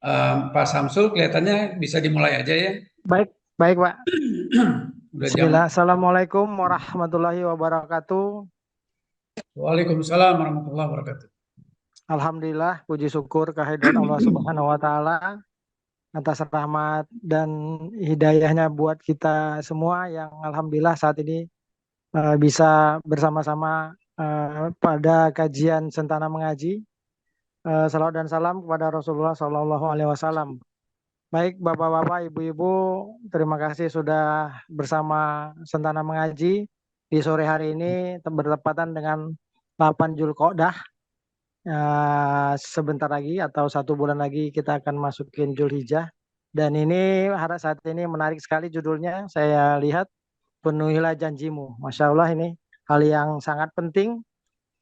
Pak Samsul kelihatannya bisa dimulai aja ya. Baik, baik Pak. Udah jam. Bismillah. Assalamualaikum warahmatullahi wabarakatuh. Waalaikumsalam warahmatullahi wabarakatuh. Alhamdulillah, puji syukur kehadirat Allah Subhanahu wa Ta'ala atas rahmat dan hidayahnya buat kita semua yang alhamdulillah saat ini bisa bersama-sama pada kajian Sentana Mengaji. Salawat dan salam kepada Rasulullah Sallallahu Alaihi Wasallam. Baik, Bapak-bapak, Ibu-ibu, terima kasih sudah bersama Sentana Mengaji di sore hari ini bertepatan dengan 8 Zulqa'dah. Sebentar lagi atau 1 bulan lagi kita akan masukin Zulhijjah. Dan ini saat ini menarik sekali judulnya. Saya lihat penuhilah janjimu. Masya Allah, ini hal yang sangat penting,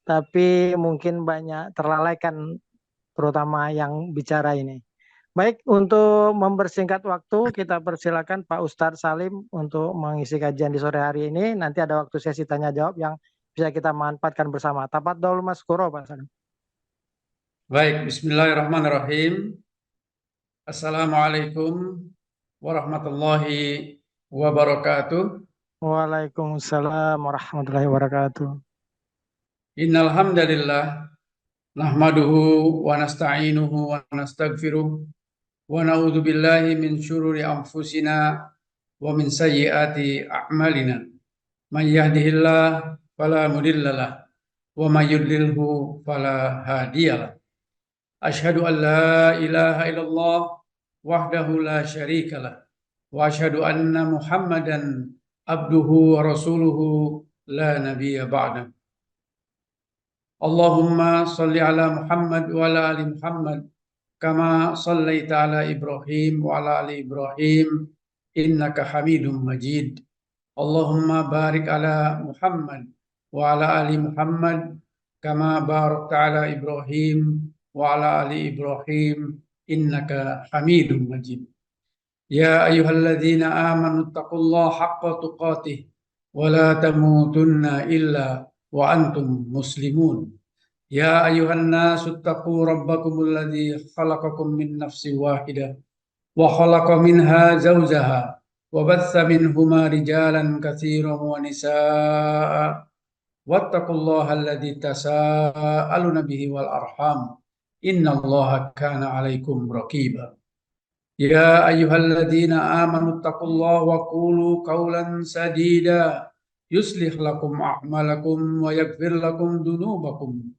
tapi mungkin banyak terlalaikan, terutama yang bicara ini. Baik, untuk mempersingkat waktu, kita persilakan Pak Ustadz Salim untuk mengisi kajian di sore hari ini. Nanti ada waktu sesi tanya jawab yang bisa kita manfaatkan bersama. Tafadhol Mas Kuro, Pak Salim. Baik, Bismillahirrahmanirrahim. Assalamualaikum warahmatullahi wabarakatuh. Waalaikumsalam warahmatullahi wabarakatuh. Innal hamdalillah nahmaduhu wa nasta'inuhu wa nastaghfiruh wa na'udzu billahi min syururi anfusina wa min sayyiati a'malina. May yahdihillah fala mudhillalah wa may yudlilhu fala hadiyalah. Asyhadu an la ilaha illallah wahdahu la syarikalah wa asyhadu anna Muhammadan abduhu wa rasuluhu la nabiyya ba'da. Allahumma salli ala Muhammad wa ala ali Muhammad kama sallaita ala Ibrahim wa ala ali Ibrahim innaka Hamidum Majid. Allahumma barik ala Muhammad wa ala ali Muhammad kama barakta ala Ibrahim wa ala ali Ibrahim innaka Hamidum Majid. Ya ayyuhalladzina amanu taqullaha haqqa tuqatih wa la tamutunna illa wa antum muslimun. Ya ayyuhan nasu taqu rabbakumul ladzi khalaqakum min nafsin wahidah wa khalaqa minha zawjaha wa batha minhuma rijalan katsiran wa nisaa wattaqullaha alladzi tasaaluna bihi wal arham innallaha kana 'alaikum raqiba. Ya ayyuhalladzina amanu taqullaha wa qulu qawlan sadida yuslih lakum a'malakum wa yaghfir lakum dhunubakum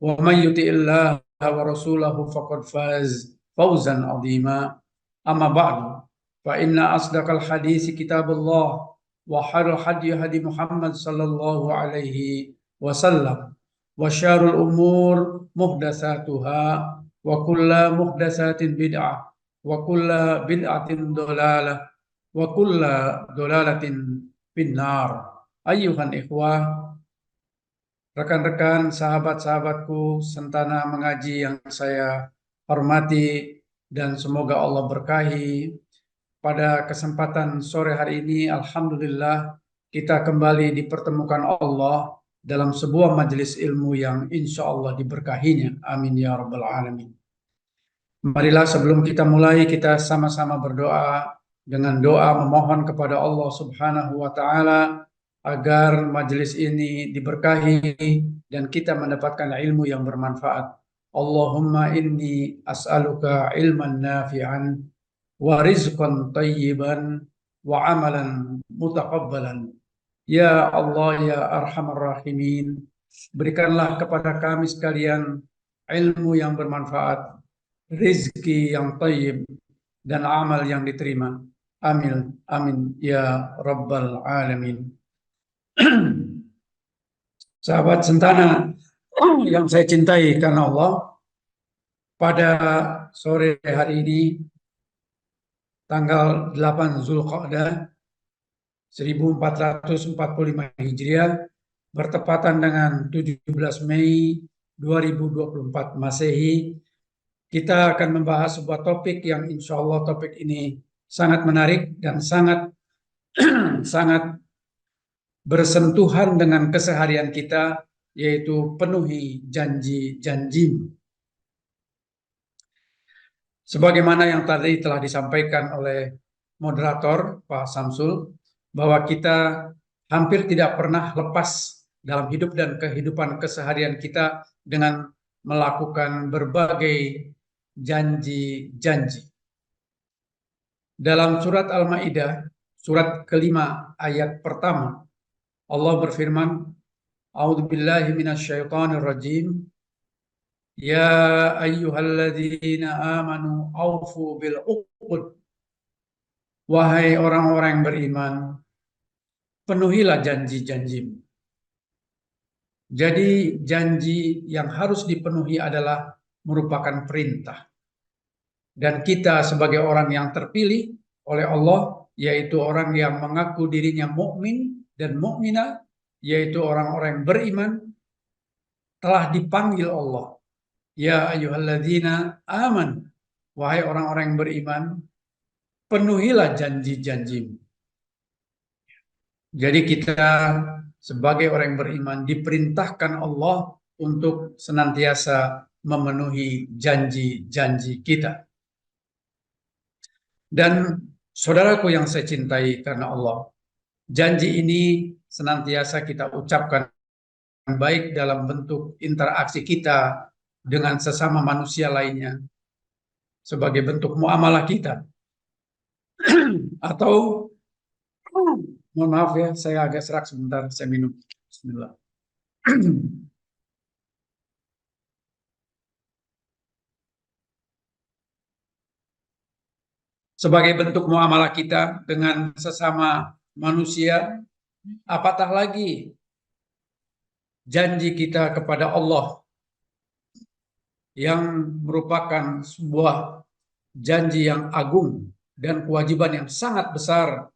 wa may yuti'illaha wa rasulahu faqad faz fawzan 'azima. Amma ba'du fa inna asdaqal hadisi kitabullah wa khairul hadi hadi Muhammad sallallahu alaihi wasallam wa syarrul umur muhdatsatuha wa kullu muhdatsatin bid'ah wa kulla bid'atin dolalah wa kulla dolalatin finnar. Ayyuhan ikhwah, rekan-rekan, sahabat-sahabatku Sentana Mengaji yang saya hormati dan semoga Allah berkahi. Pada kesempatan sore hari ini alhamdulillah kita kembali dipertemukan Allah dalam sebuah majelis ilmu yang insya Allah diberkahinya. Amin ya rabbal alamin. Marilah sebelum kita mulai kita sama-sama berdoa dengan doa memohon kepada Allah Subhanahu wa taala agar majelis ini diberkahi dan kita mendapatkan ilmu yang bermanfaat. Allahumma inni as'aluka ilman nafi'an wa rizqan tayyiban wa amalan mutaqabbalan. Ya Allah ya Arhamar Rahimin, berikanlah kepada kami sekalian ilmu yang bermanfaat, rizki yang tayyib, dan amal yang diterima. Amin, amin, ya Rabbal Alamin. Sahabat Sentana yang saya cintai karena Allah, pada sore hari ini, tanggal 8 Zulqa'dah 1445 Hijriah, bertepatan dengan 17 Mei 2024 Masehi, kita akan membahas sebuah topik yang insya Allah topik ini sangat menarik dan sangat sangat bersentuhan dengan keseharian kita, yaitu penuhi janji-janjimu. Sebagaimana yang tadi telah disampaikan oleh moderator Pak Samsul, bahwa kita hampir tidak pernah lepas dalam hidup dan kehidupan keseharian kita dengan melakukan berbagai janji-janji. Dalam surat Al-Maidah, surat kelima ayat pertama, Allah berfirman, A'udzubillahi minasyaitonirrajim, Ya ayyuhalladzina amanu aufu bil uqud. Wahai orang-orang yang beriman, penuhilah janji-janjimu. Jadi janji yang harus dipenuhi adalah merupakan perintah. Dan kita sebagai orang yang terpilih oleh Allah, yaitu orang yang mengaku dirinya mukmin dan mukminah, yaitu orang-orang yang beriman, telah dipanggil Allah. Ya ayyuhalladzina aman. Wahai orang-orang yang beriman, penuhilah janji-janjimu. Jadi kita sebagai orang yang beriman diperintahkan Allah untuk senantiasa memenuhi janji-janji kita. Dan saudaraku yang saya cintai karena Allah, janji ini senantiasa kita ucapkan baik dalam bentuk interaksi kita dengan sesama manusia lainnya, sebagai bentuk muamalah kita, atau mohon maaf ya, saya agak serak sebentar, saya minum. Bismillah. Sebagai bentuk muamalah kita dengan sesama manusia, apatah lagi janji kita kepada Allah yang merupakan sebuah janji yang agung dan kewajiban yang sangat besar.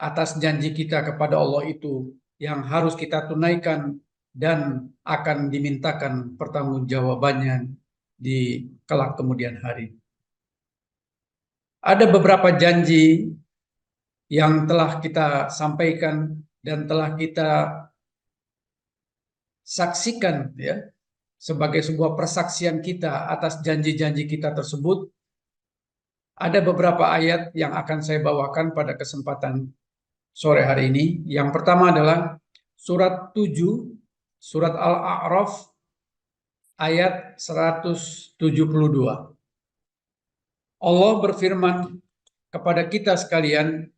Atas janji kita kepada Allah itu yang harus kita tunaikan dan akan dimintakan pertanggungjawabannya di kelak kemudian hari. Ada beberapa janji yang telah kita sampaikan dan telah kita saksikan ya sebagai sebuah persaksian kita atas janji-janji kita tersebut. Ada beberapa ayat yang akan saya bawakan pada kesempatan sore hari ini. Yang pertama adalah surat 7, surat Al-A'raf ayat 172. Allah berfirman kepada kita sekalian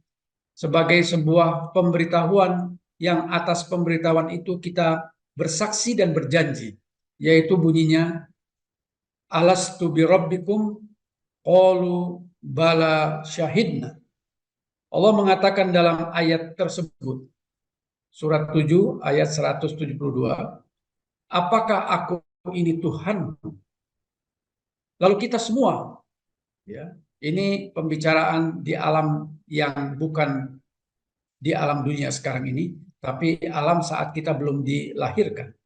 sebagai sebuah pemberitahuan yang atas pemberitahuan itu kita bersaksi dan berjanji, yaitu bunyinya Alastu bi rabbikum qalu bala syahidna. Allah mengatakan dalam ayat tersebut, surat 7 ayat 172, apakah aku ini Tuhan? Lalu kita semua, ya, ini pembicaraan di alam yang bukan di alam dunia sekarang ini, tapi alam saat kita belum dilahirkan.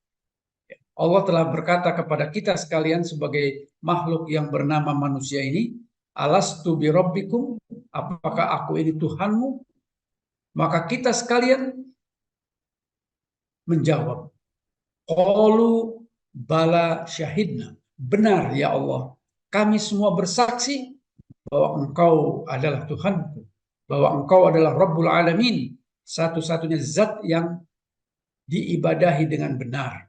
Allah telah berkata kepada kita sekalian sebagai makhluk yang bernama manusia ini, Alastu bi rabbikum, apakah aku ini Tuhanmu? Maka kita sekalian menjawab, qalu bala syahidna. Benar ya Allah, kami semua bersaksi bahwa Engkau adalah Tuhanku, bahwa Engkau adalah Rabbul Alamin, satu-satunya zat yang diibadahi dengan benar.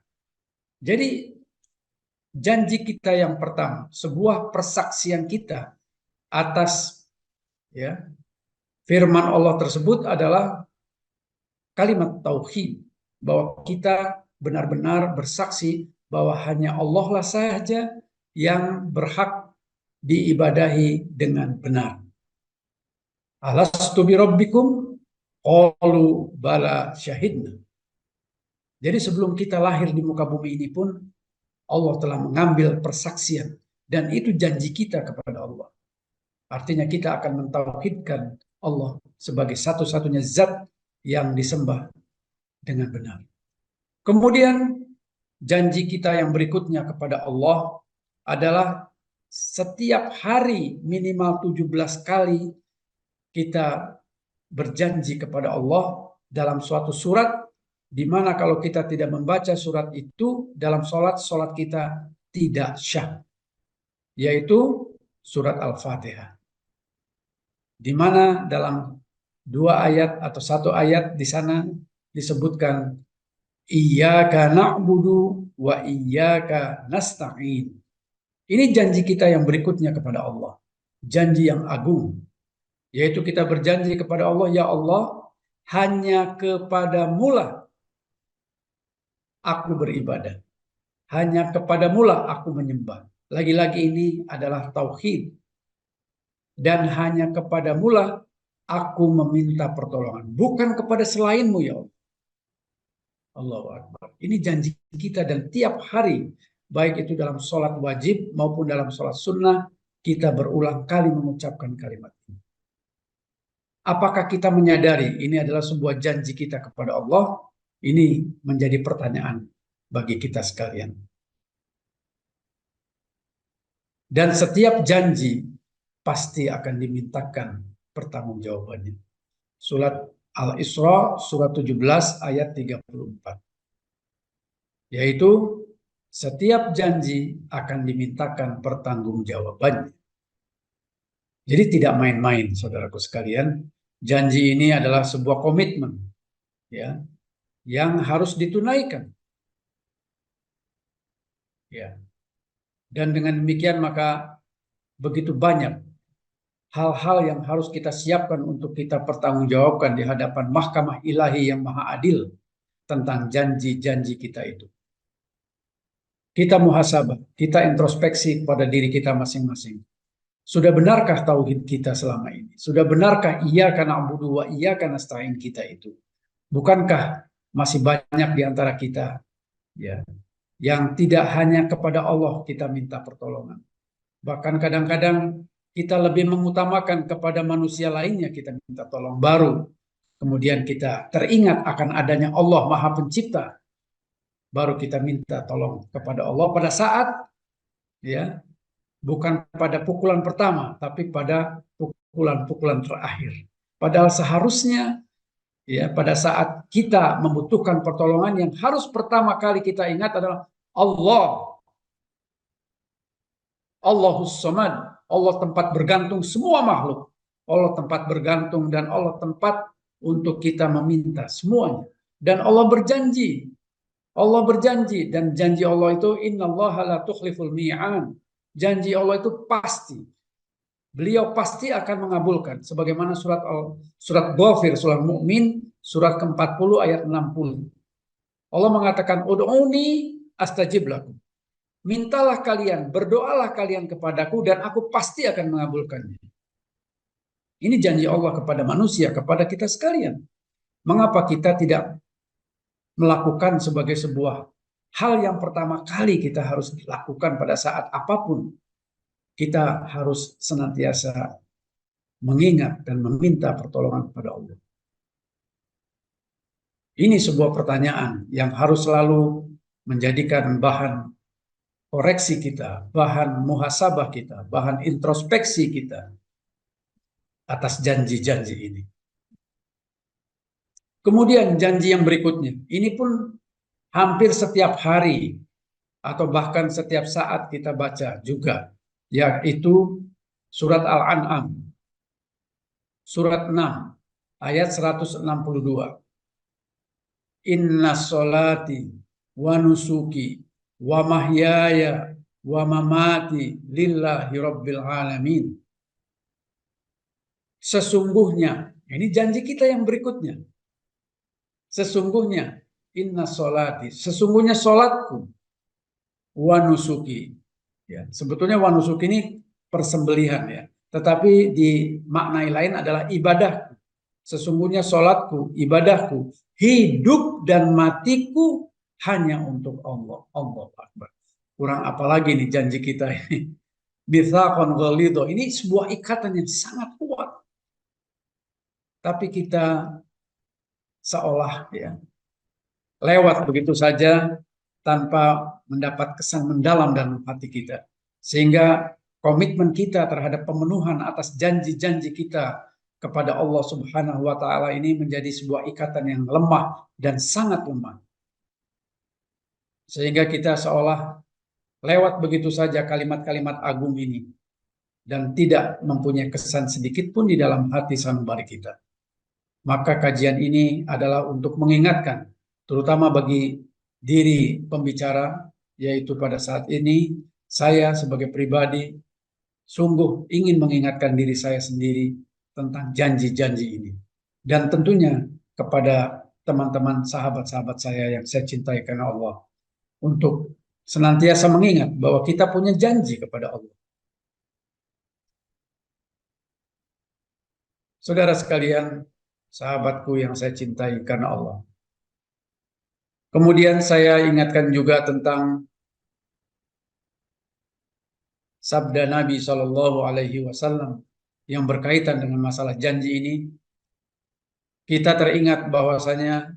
Jadi janji kita yang pertama, sebuah persaksian kita atas ya firman Allah tersebut adalah kalimat tauhid, bahwa kita benar-benar bersaksi bahwa hanya Allah lah saja yang berhak diibadahi dengan benar. Alastu bi rabbikum qalu bala syahidna. Jadi sebelum kita lahir di muka bumi ini pun Allah telah mengambil persaksian dan itu janji kita kepada Allah. Artinya kita akan mentauhidkan Allah sebagai satu-satunya zat yang disembah dengan benar. Kemudian janji kita yang berikutnya kepada Allah adalah setiap hari minimal 17 kali kita berjanji kepada Allah dalam suatu surat, di mana kalau kita tidak membaca surat itu dalam sholat kita tidak syah. Yaitu surat Al-Fatihah. Di mana dalam 2 ayat atau 1 ayat di sana disebutkan iyyaka na'budu wa iyyaka nasta'in. Ini janji kita yang berikutnya kepada Allah. Janji yang agung. Yaitu kita berjanji kepada Allah, ya Allah, hanya kepadamu-lah aku beribadah. Hanya kepadamu-lah aku menyembah. Lagi-lagi ini adalah tauhid. Dan hanya kepadamu-lah aku meminta pertolongan. Bukan kepada selainmu, ya Allah. Allahu Akbar. Ini janji kita, dan tiap hari, baik itu dalam sholat wajib maupun dalam sholat sunnah, kita berulang kali mengucapkan kalimat ini. Apakah kita menyadari ini adalah sebuah janji kita kepada Allah? Ini menjadi pertanyaan bagi kita sekalian. Dan setiap janji pasti akan dimintakan pertanggungjawabannya. Surat Al-Isra surat 17 ayat 34. Yaitu setiap janji akan dimintakan pertanggungjawabannya. Jadi tidak main-main, saudaraku sekalian. Janji ini adalah sebuah komitmen, ya, yang harus ditunaikan. Ya. Dan dengan demikian maka begitu banyak hal-hal yang harus kita siapkan untuk kita pertanggungjawabkan di hadapan Mahkamah Ilahi yang Maha Adil tentang janji-janji kita itu. Kita muhasabah, kita introspeksi pada diri kita masing-masing. Sudah benarkah tauhid kita selama ini? Sudah benarkah iyyaka na'budu wa iyyaka nasta'in kita itu? Bukankah masih banyak di antara kita, ya, yang tidak hanya kepada Allah kita minta pertolongan. Bahkan kadang-kadang kita lebih mengutamakan kepada manusia lainnya kita minta tolong. Baru kemudian kita teringat akan adanya Allah Maha Pencipta. Baru kita minta tolong kepada Allah pada saat, ya, bukan pada pukulan pertama, tapi pada pukulan-pukulan terakhir. Padahal seharusnya, ya, pada saat kita membutuhkan pertolongan, yang harus pertama kali kita ingat adalah Allah. Allahus Samad. Allah tempat bergantung semua makhluk. Allah tempat bergantung dan Allah tempat untuk kita meminta semuanya. Dan Allah berjanji. Allah berjanji, dan janji Allah itu innallaha la tukhliful mi'ad. Janji Allah itu pasti. Beliau pasti akan mengabulkan, sebagaimana surat Ghafir, surat Mukmin, surat ke-40 ayat 60. Allah mengatakan, ud'uni astajib lakum. Mintalah kalian, berdoalah kalian kepadaku, dan aku pasti akan mengabulkannya. Ini janji Allah kepada manusia, kepada kita sekalian. Mengapa kita tidak melakukan sebagai sebuah hal yang pertama kali kita harus lakukan pada saat apapun? Kita harus senantiasa mengingat dan meminta pertolongan kepada Allah. Ini sebuah pertanyaan yang harus selalu menjadikan bahan koreksi kita, bahan muhasabah kita, bahan introspeksi kita atas janji-janji ini. Kemudian janji yang berikutnya, ini pun hampir setiap hari atau bahkan setiap saat kita baca juga, yaitu surat Al-An'am, surat 6, ayat 162. Inna sholati wa nusuki wa mahyaya wa mamati lillahi rabbil alamin. Sesungguhnya, ini janji kita yang berikutnya. Sesungguhnya, inna sholati, sesungguhnya sholatku, wa nusuki. Ya, sebetulnya wa nusuki ini persembelihan, ya. Tetapi dimaknai lain adalah ibadah. Sesungguhnya sholatku, ibadahku, hidup dan matiku hanya untuk Allah. Allah Akbar. Kurang apa lagi nih janji kita ini? Mitsaqan ghalidho. Ini sebuah ikatan yang sangat kuat. Tapi kita seolah, ya, lewat begitu saja tanpa mendapat kesan mendalam dalam hati kita. Sehingga komitmen kita terhadap pemenuhan atas janji-janji kita kepada Allah Subhanahu wa Ta'ala ini menjadi sebuah ikatan yang lemah dan sangat lemah. Sehingga kita seolah lewat begitu saja kalimat-kalimat agung ini. dan tidak mempunyai kesan sedikit pun di dalam hati sanubari kita. Maka kajian ini adalah untuk mengingatkan, terutama bagi diri pembicara, yaitu pada saat ini saya sebagai pribadi sungguh ingin mengingatkan diri saya sendiri tentang janji-janji ini. Dan tentunya kepada teman-teman sahabat-sahabat saya yang saya cintai karena Allah, untuk senantiasa mengingat bahwa kita punya janji kepada Allah. Saudara sekalian, sahabatku yang saya cintai karena Allah. Kemudian saya ingatkan juga tentang sabda Nabi Shallallahu Alaihi Wasallam yang berkaitan dengan masalah janji ini. Kita teringat bahwasanya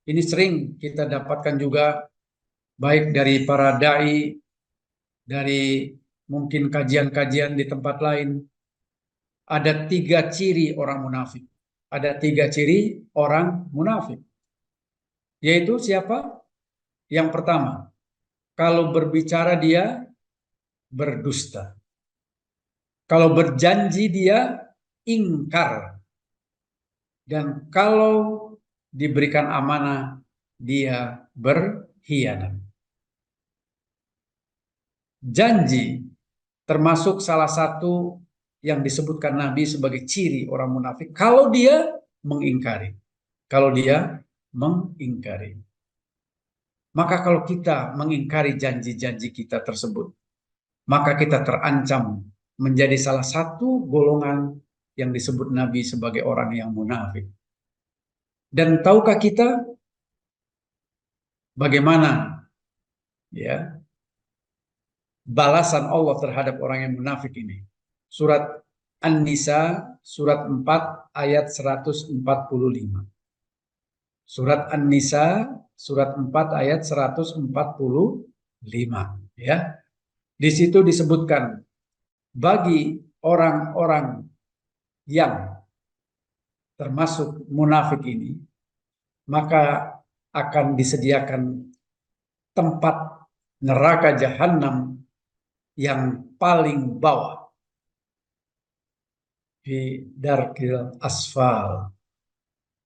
ini sering kita dapatkan juga baik dari para dai, dari mungkin kajian-kajian di tempat lain. Ada 3 ciri orang munafik. Ada 3 ciri orang munafik. Yaitu siapa? Yang pertama, kalau berbicara dia berdusta. Kalau berjanji dia ingkar. Dan kalau diberikan amanah dia berkhianat. Janji termasuk salah satu yang disebutkan Nabi sebagai ciri orang munafik kalau dia mengingkari. Kalau dia mengingkari. Maka kalau kita mengingkari janji-janji kita tersebut, maka kita terancam menjadi salah satu golongan yang disebut Nabi sebagai orang yang munafik. Dan tahukah kita bagaimana ya balasan Allah terhadap orang yang munafik ini? Surat An-Nisa surat 4 ayat 145. Surat An-Nisa surat 4 ayat 145 ya. Di situ disebutkan bagi orang-orang yang termasuk munafik ini, maka akan disediakan tempat neraka jahanam yang paling bawah, di darkil asfal,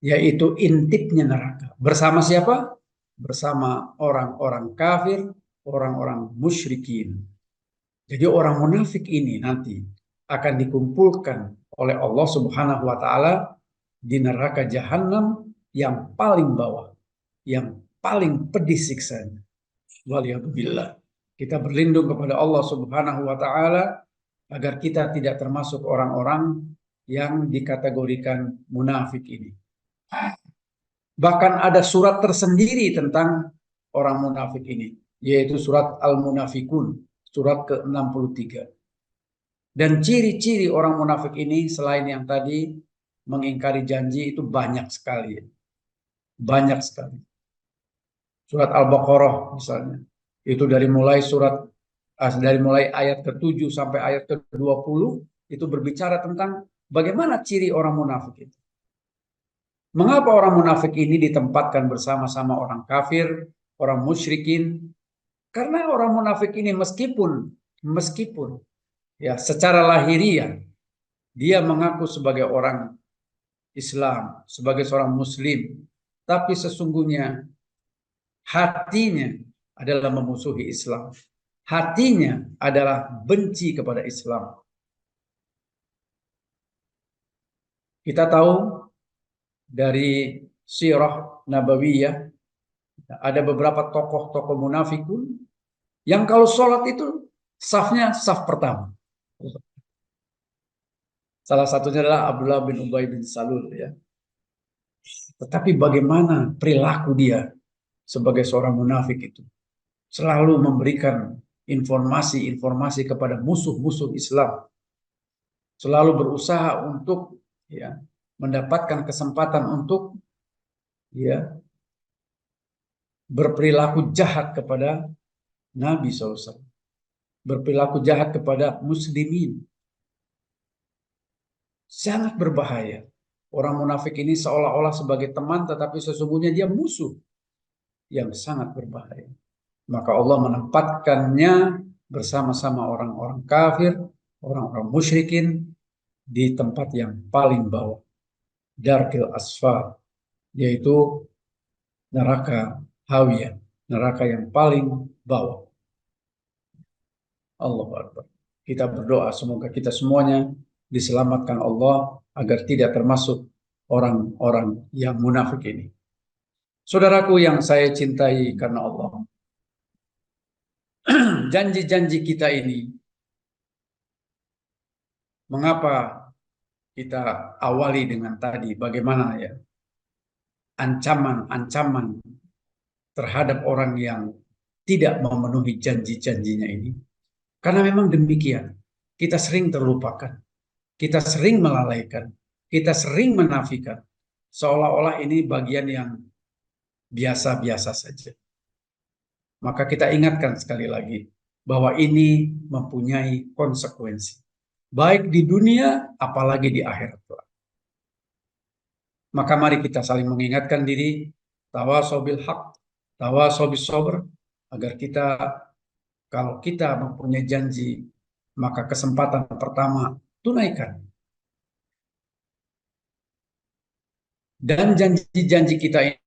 yaitu intipnya neraka. Bersama siapa? Bersama orang-orang kafir, orang-orang musyrikin. Jadi orang munafik ini nanti akan dikumpulkan oleh Allah Subhanahu wa taala di neraka jahanam yang paling bawah, yang paling pedih siksanya. Waliyadzubillah. Kita berlindung kepada Allah Subhanahu wa taala agar kita tidak termasuk orang-orang yang dikategorikan munafik ini. Bahkan ada surat tersendiri tentang orang munafik ini, yaitu surat Al-Munafikun, surat ke-63. Dan ciri-ciri orang munafik ini selain yang tadi mengingkari janji itu banyak sekali. Banyak sekali. Surat Al-Baqarah misalnya, itu dari mulai ayat ke-7 sampai ayat ke-20 itu berbicara tentang bagaimana ciri orang munafik itu. Mengapa orang munafik ini ditempatkan bersama-sama orang kafir, orang musyrikin? Karena orang munafik ini meskipun ya secara lahiriah dia mengaku sebagai orang Islam, sebagai seorang muslim, tapi sesungguhnya hatinya adalah memusuhi Islam. Hatinya adalah benci kepada Islam. Kita tahu dari sirah nabawiyah ada beberapa tokoh-tokoh munafikun yang kalau sholat itu safnya saf pertama. Salah satunya adalah Abdullah bin Ubay bin Salul ya. Tetapi bagaimana perilaku dia sebagai seorang munafik itu? Selalu memberikan informasi-informasi kepada musuh-musuh Islam. Selalu berusaha untuk ya mendapatkan kesempatan untuk ya berperilaku jahat kepada Nabi SAW. Berperilaku jahat kepada muslimin. Sangat berbahaya. Orang munafik ini seolah-olah sebagai teman, tetapi sesungguhnya dia musuh yang sangat berbahaya. Maka Allah menempatkannya bersama-sama orang-orang kafir, orang-orang musyrikin di tempat yang paling bawah, darkil asfar, yaitu neraka hawiyah, neraka yang paling bawah. Allahu Akbar. Kita berdoa semoga kita semuanya diselamatkan Allah agar tidak termasuk orang-orang yang munafik ini. Saudaraku yang saya cintai karena Allah, janji-janji kita ini, mengapa kita awali dengan tadi bagaimana ya ancaman-ancaman terhadap orang yang tidak memenuhi janji-janjinya ini? Karena memang demikian, kita sering terlupakan, kita sering melalaikan, kita sering menafikan, seolah-olah ini bagian yang biasa-biasa saja. Maka kita ingatkan sekali lagi bahwa ini mempunyai konsekuensi, baik di dunia apalagi di akhirat. Maka mari kita saling mengingatkan diri, tawasau bil haq, tawasau bis sabr, agar kita, kalau kita mempunyai janji, maka kesempatan pertama tunaikan. Dan janji-janji kita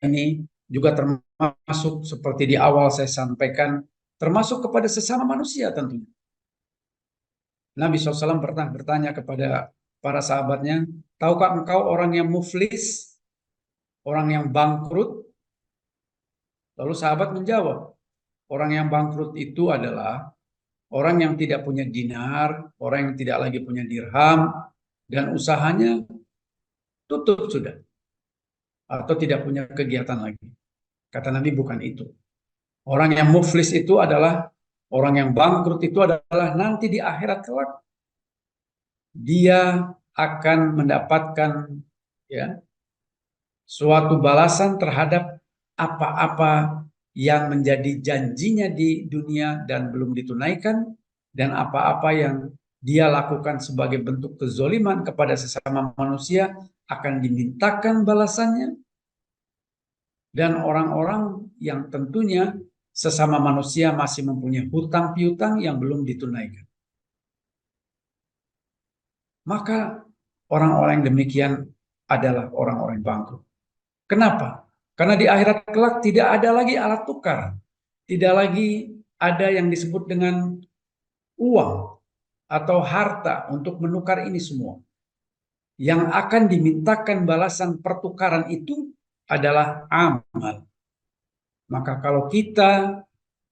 ini juga termasuk seperti di awal saya sampaikan, termasuk kepada sesama manusia tentunya. Nabi SAW pernah bertanya kepada para sahabatnya, tahukah engkau orang yang muflis, orang yang bangkrut? Lalu sahabat menjawab, orang yang bangkrut itu adalah orang yang tidak punya dinar, orang yang tidak lagi punya dirham, dan usahanya tutup sudah, atau tidak punya kegiatan lagi. Kata Nabi, bukan itu. Orang yang muflis itu adalah, orang yang bangkrut itu adalah nanti di akhirat kelak dia akan mendapatkan ya suatu balasan terhadap apa-apa yang menjadi janjinya di dunia dan belum ditunaikan, dan apa-apa yang dia lakukan sebagai bentuk kezoliman kepada sesama manusia akan dimintakan balasannya. Dan orang-orang yang tentunya sesama manusia masih mempunyai hutang piutang yang belum ditunaikan. Maka orang-orang yang demikian adalah orang-orang bangkrut. Kenapa? Karena di akhirat kelak tidak ada lagi alat tukar. Tidak lagi ada yang disebut dengan uang atau harta untuk menukar ini semua. Yang akan dimintakan balasan pertukaran itu adalah amal. Maka kalau kita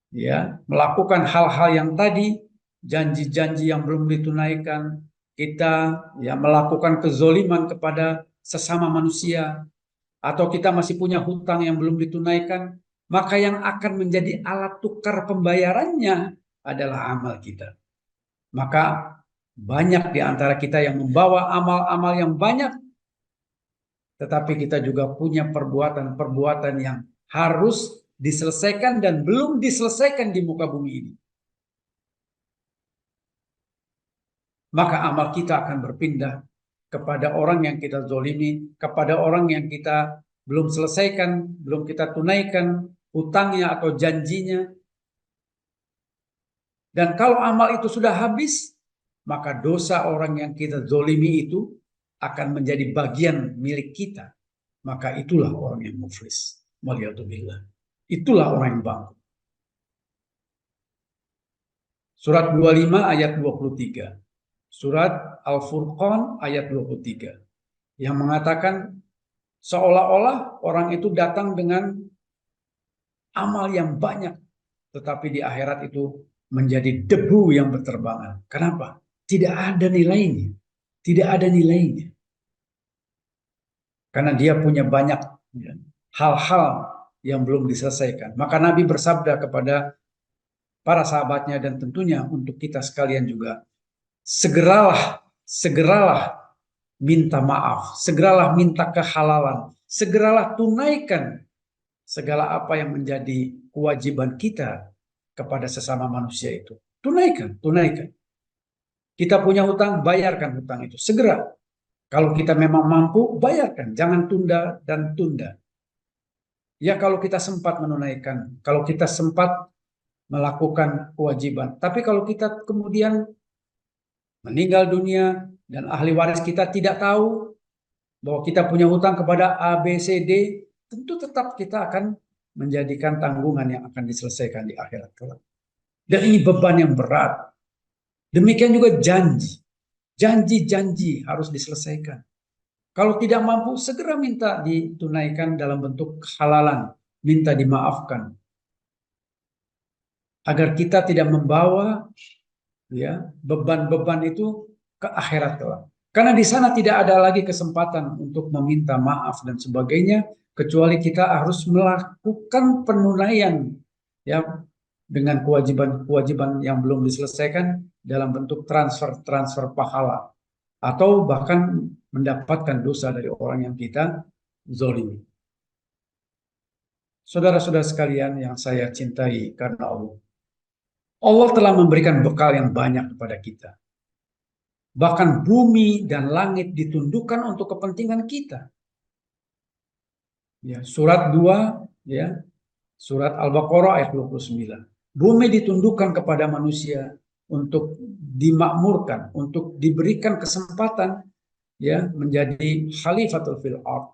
ya melakukan hal-hal yang tadi, janji-janji yang belum ditunaikan, kita ya melakukan kezoliman kepada sesama manusia, atau kita masih punya hutang yang belum ditunaikan, maka yang akan menjadi alat tukar pembayarannya adalah amal kita. Maka banyak di antara kita yang membawa amal-amal yang banyak, tetapi kita juga punya perbuatan-perbuatan yang harus diselesaikan dan belum diselesaikan di muka bumi ini. Maka amal kita akan berpindah kepada orang yang kita zolimi, kepada orang yang kita belum selesaikan, belum kita tunaikan hutangnya atau janjinya. Dan kalau amal itu sudah habis, maka dosa orang yang kita zolimi itu akan menjadi bagian milik kita. Maka itulah orang yang muflis. Waliyatubillah. Itulah orang yang bangkrut. Surat 25 ayat 23. Surat Al-Furqan ayat 23. Yang mengatakan seolah-olah orang itu datang dengan amal yang banyak, tetapi di akhirat itu menjadi debu yang berterbangan. Kenapa? Tidak ada nilainya. Tidak ada nilainya. Karena dia punya banyak hal-hal yang belum diselesaikan. Maka Nabi bersabda kepada para sahabatnya dan tentunya untuk kita sekalian juga, segeralah minta maaf, segeralah minta kehalalan, segeralah tunaikan segala apa yang menjadi kewajiban kita kepada sesama manusia itu. Tunaikan. Kita punya hutang, bayarkan hutang itu segera. Kalau kita memang mampu, bayarkan. Jangan tunda dan tunda. Ya kalau kita sempat menunaikan, kalau kita sempat melakukan kewajiban. Tapi kalau kita kemudian meninggal dunia dan ahli waris kita tidak tahu bahwa kita punya hutang kepada A, B, C, D, tentu tetap kita akan menjadikan tanggungan yang akan diselesaikan di akhirat kelak. Dan ini beban yang berat. Demikian juga janji. Janji-janji harus diselesaikan. Kalau tidak mampu, segera minta ditunaikan dalam bentuk kehalalan, minta dimaafkan. Agar kita tidak membawa ya beban-beban itu ke akhirat kelak. Karena di sana tidak ada lagi kesempatan untuk meminta maaf dan sebagainya, kecuali kita harus melakukan penunaian ya dengan kewajiban-kewajiban yang belum diselesaikan dalam bentuk transfer pahala atau bahkan mendapatkan dosa dari orang yang kita zolimi. Saudara-saudara sekalian yang saya cintai karena Allah. Allah telah memberikan bekal yang banyak kepada kita. Bahkan bumi dan langit ditundukkan untuk kepentingan kita. Ya, surat 2, ya, surat Al-Baqarah ayat 29. Bumi ditundukkan kepada manusia untuk dimakmurkan, untuk diberikan kesempatan ya menjadi khalifatul fil ardh.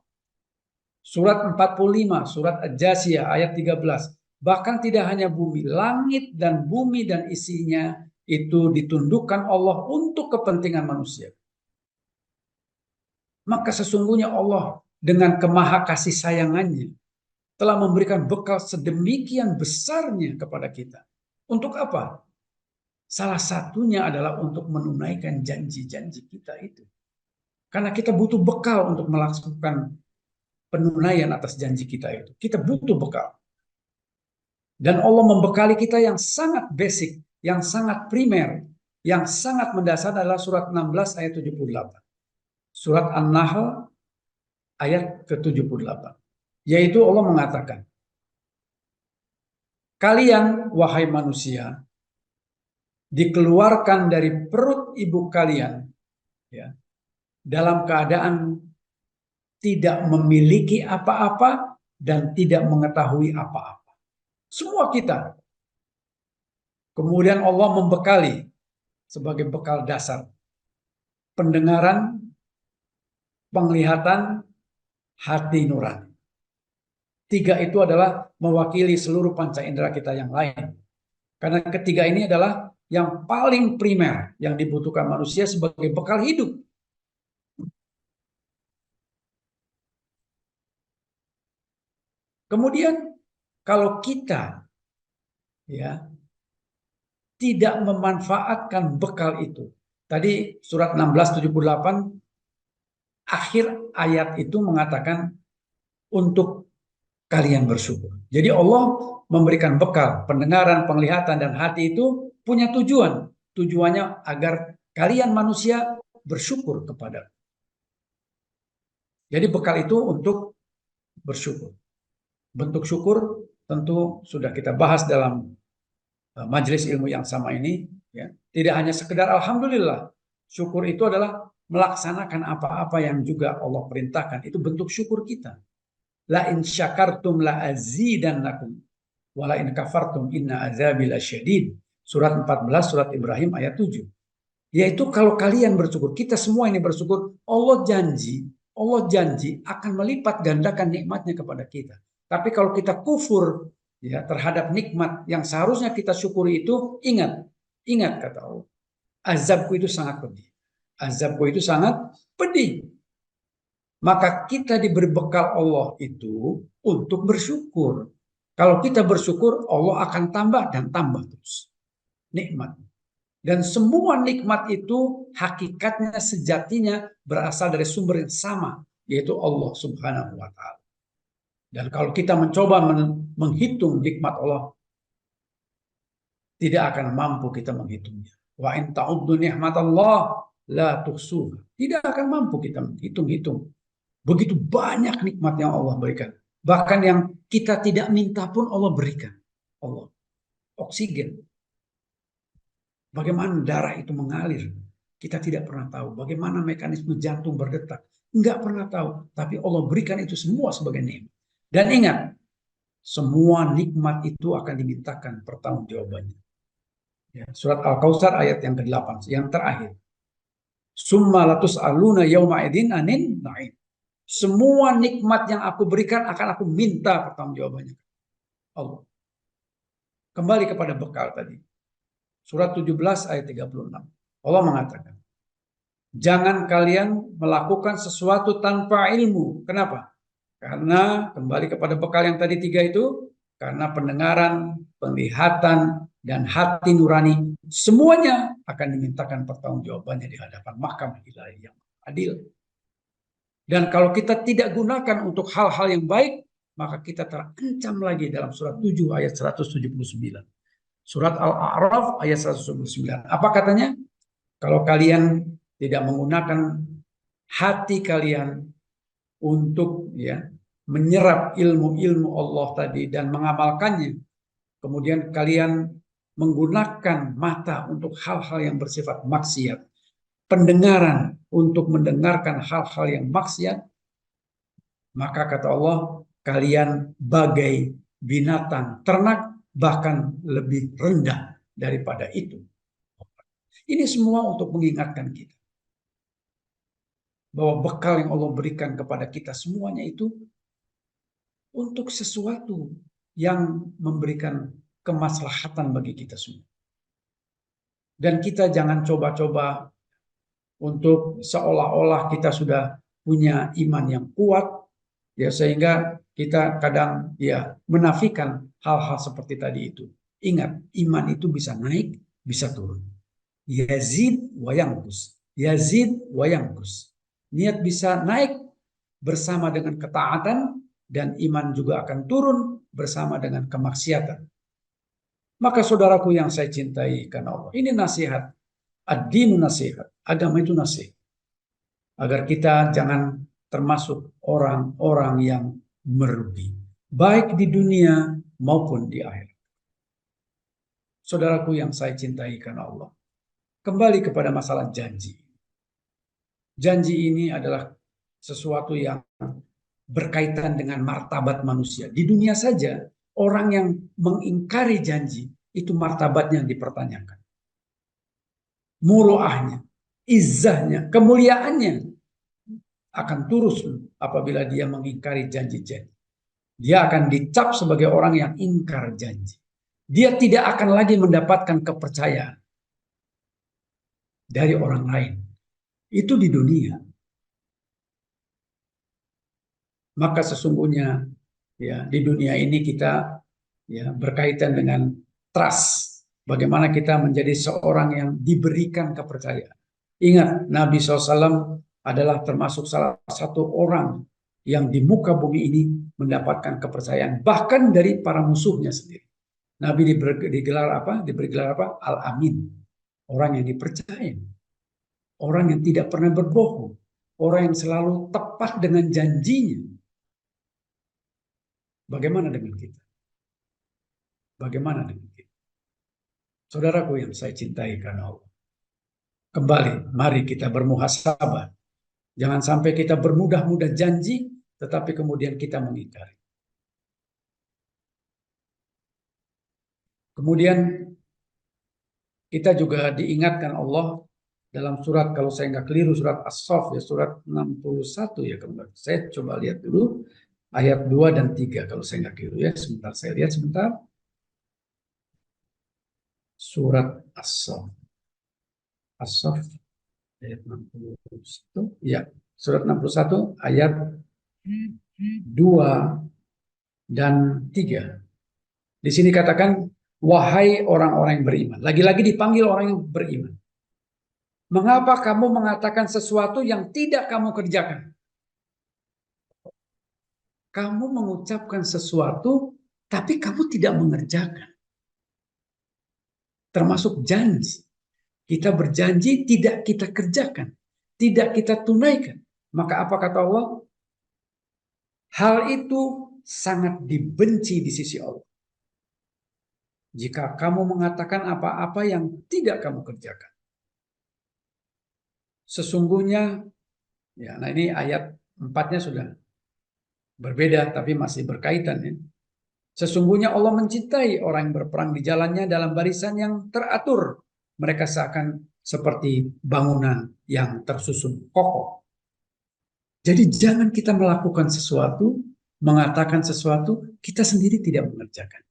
Surat 45, surat Al-Jasiyah ayat 13. Bahkan tidak hanya bumi, langit dan bumi dan isinya itu ditundukkan Allah untuk kepentingan manusia. Maka sesungguhnya Allah dengan kemaha kasih sayangannya telah memberikan bekal sedemikian besarnya kepada kita. Untuk apa? Salah satunya adalah untuk menunaikan janji-janji kita itu. Karena kita butuh bekal untuk melakukan penunaian atas janji kita itu. Kita butuh bekal. Dan Allah membekali kita yang sangat basic, yang sangat primer, yang sangat mendasar adalah surat 16 ayat 78. Surat An-Nahl ayat ke-78. Yaitu Allah mengatakan, kalian, wahai manusia, dikeluarkan dari perut ibu kalian ya, dalam keadaan tidak memiliki apa-apa dan tidak mengetahui apa-apa. Semua kita. Kemudian Allah membekali sebagai bekal dasar pendengaran, penglihatan, hati nurani. 3 itu adalah mewakili seluruh panca indera kita yang lain. Karena ketiga ini adalah yang paling primer yang dibutuhkan manusia sebagai bekal hidup. Kemudian kalau kita ya tidak memanfaatkan bekal itu. Tadi surat 1678 akhir ayat itu mengatakan untuk kalian bersyukur. Jadi Allah memberikan bekal pendengaran, penglihatan dan hati itu punya tujuan. Tujuannya agar kalian manusia bersyukur kepada. Jadi bekal itu untuk bersyukur. Bentuk syukur tentu sudah kita bahas dalam majelis ilmu yang sama ini. Ya. Tidak hanya sekedar alhamdulillah. Syukur itu adalah melaksanakan apa-apa yang juga Allah perintahkan. Itu bentuk syukur kita. La in syakartum la azidannakum wa la in kafartum inna azabi lasyadid. Surat 14 surat Ibrahim ayat 7. Yaitu kalau kalian bersyukur, kita semua ini bersyukur, Allah janji akan melipat gandakan nikmatnya kepada kita. Tapi kalau kita kufur ya terhadap nikmat yang seharusnya kita syukuri itu, ingat kata Allah, azabku itu sangat pedih. Azabku itu sangat pedih. Maka kita diberi bekal Allah itu untuk bersyukur. Kalau kita bersyukur, Allah akan tambah dan tambah terus nikmat. Dan semua nikmat itu hakikatnya sejatinya berasal dari sumber yang sama, yaitu Allah Subhanahu wa Ta'ala. Dan kalau kita mencoba menghitung nikmat Allah, tidak akan mampu kita menghitungnya. Wa in ta'uddu ni'matallah la tuhsuha. Tidak akan mampu kita menghitung-hitung. Begitu banyak nikmat yang Allah berikan. Bahkan yang kita tidak minta pun Allah berikan. Allah. Oksigen. Bagaimana darah itu mengalir. Kita tidak pernah tahu. Bagaimana mekanisme jantung berdetak. Enggak pernah tahu. Tapi Allah berikan itu semua sebagai nikmat. Dan ingat. Semua nikmat itu akan dimintakan pertanggungjawabannya. Ya, surat Al-Kautsar ayat yang ke-8. Yang terakhir. Summa latus'aluna yauma idzin anin na'im. Semua nikmat yang aku berikan akan aku minta pertanggungjawabannya. Allah. Kembali kepada bekal tadi. Surat 17 ayat 36. Allah mengatakan, jangan kalian melakukan sesuatu tanpa ilmu. Kenapa? Karena kembali kepada bekal yang tadi 3 itu, karena pendengaran, penglihatan, dan hati nurani, semuanya akan dimintakan pertanggungjawabannya di hadapan mahkamah ilahi yang adil. Dan kalau kita tidak gunakan untuk hal-hal yang baik, maka kita terancam lagi dalam surat 7 ayat 179. Surat Al-A'raf ayat 179. Apa katanya? Kalau kalian tidak menggunakan hati kalian untuk menyerap ilmu-ilmu Allah tadi dan mengamalkannya, kemudian kalian menggunakan mata untuk hal-hal yang bersifat maksiat, pendengaran untuk mendengarkan hal-hal yang maksiat, maka kata Allah, kalian bagai binatang ternak, bahkan lebih rendah daripada itu. Ini semua untuk mengingatkan kita bahwa bekal yang Allah berikan kepada kita semuanya itu untuk sesuatu yang memberikan kemaslahatan bagi kita semua. Dan kita jangan coba-coba untuk seolah-olah kita sudah punya iman yang kuat, sehingga kita kadang menafikan hal-hal seperti tadi itu. Ingat, iman itu bisa naik, bisa turun. Yazid wa yanqus. Yazid wa yanqus. Niat bisa naik bersama dengan ketaatan, dan iman juga akan turun bersama dengan kemaksiatan. Maka saudaraku yang saya cintai karena Allah, ini nasihat. Ad-dinu nasihat. Agama itu nasihat. Agar kita jangan termasuk orang-orang yang merugi, baik di dunia maupun di akhirat. Saudaraku yang saya cintai karena Allah, kembali kepada masalah janji. Janji ini adalah sesuatu yang berkaitan dengan martabat manusia. Di dunia saja, orang yang mengingkari janji, itu martabatnya dipertanyakan. Muruahnya, izzahnya, kemuliaannya akan turun apabila dia mengingkari janji-janji. Dia akan dicap sebagai orang yang ingkar janji. Dia tidak akan lagi mendapatkan kepercayaan dari orang lain. Itu di dunia. Maka sesungguhnya di dunia ini kita berkaitan dengan trust. Bagaimana kita menjadi seorang yang diberikan kepercayaan. Ingat, Nabi SAW adalah termasuk salah satu orang yang di muka bumi ini mendapatkan kepercayaan bahkan dari para musuhnya sendiri. Nabi diberi gelar apa? Al-Amin. Orang yang dipercaya. Orang yang tidak pernah berbohong. Orang yang selalu tepat dengan janjinya. Bagaimana dengan kita? Bagaimana dengan kita? Saudaraku yang saya cintai karena Allah. Kembali, mari kita bermuhasabah. Jangan sampai kita bermudah-mudah janji, tetapi kemudian kita mengingkari. Kemudian kita juga diingatkan Allah dalam surat, kalau saya nggak keliru, surat As-Saff, surat 61 kembali. Saya coba lihat dulu ayat 2 dan 3 kalau saya nggak keliru Sebentar, saya lihat sebentar. Surat As-Saff. As-Saff ayat 61. Surat 61 ayat 2 dan 3. Di sini katakan, wahai orang-orang yang beriman. Lagi-lagi dipanggil orang yang beriman. Mengapa kamu mengatakan sesuatu yang tidak kamu kerjakan? Kamu mengucapkan sesuatu, tapi kamu tidak mengerjakan. Termasuk janji. Kita berjanji, tidak kita kerjakan. Tidak kita tunaikan. Maka apa kata Allah? Hal itu sangat dibenci di sisi Allah. Jika kamu mengatakan apa-apa yang tidak kamu kerjakan. Sesungguhnya, nah ini ayat 4-nya sudah berbeda, tapi masih berkaitan. Sesungguhnya Allah mencintai orang yang berperang di jalannya dalam barisan yang teratur. Mereka seakan seperti bangunan yang tersusun kokoh. Jadi jangan kita melakukan sesuatu, mengatakan sesuatu, kita sendiri tidak mengerjakan.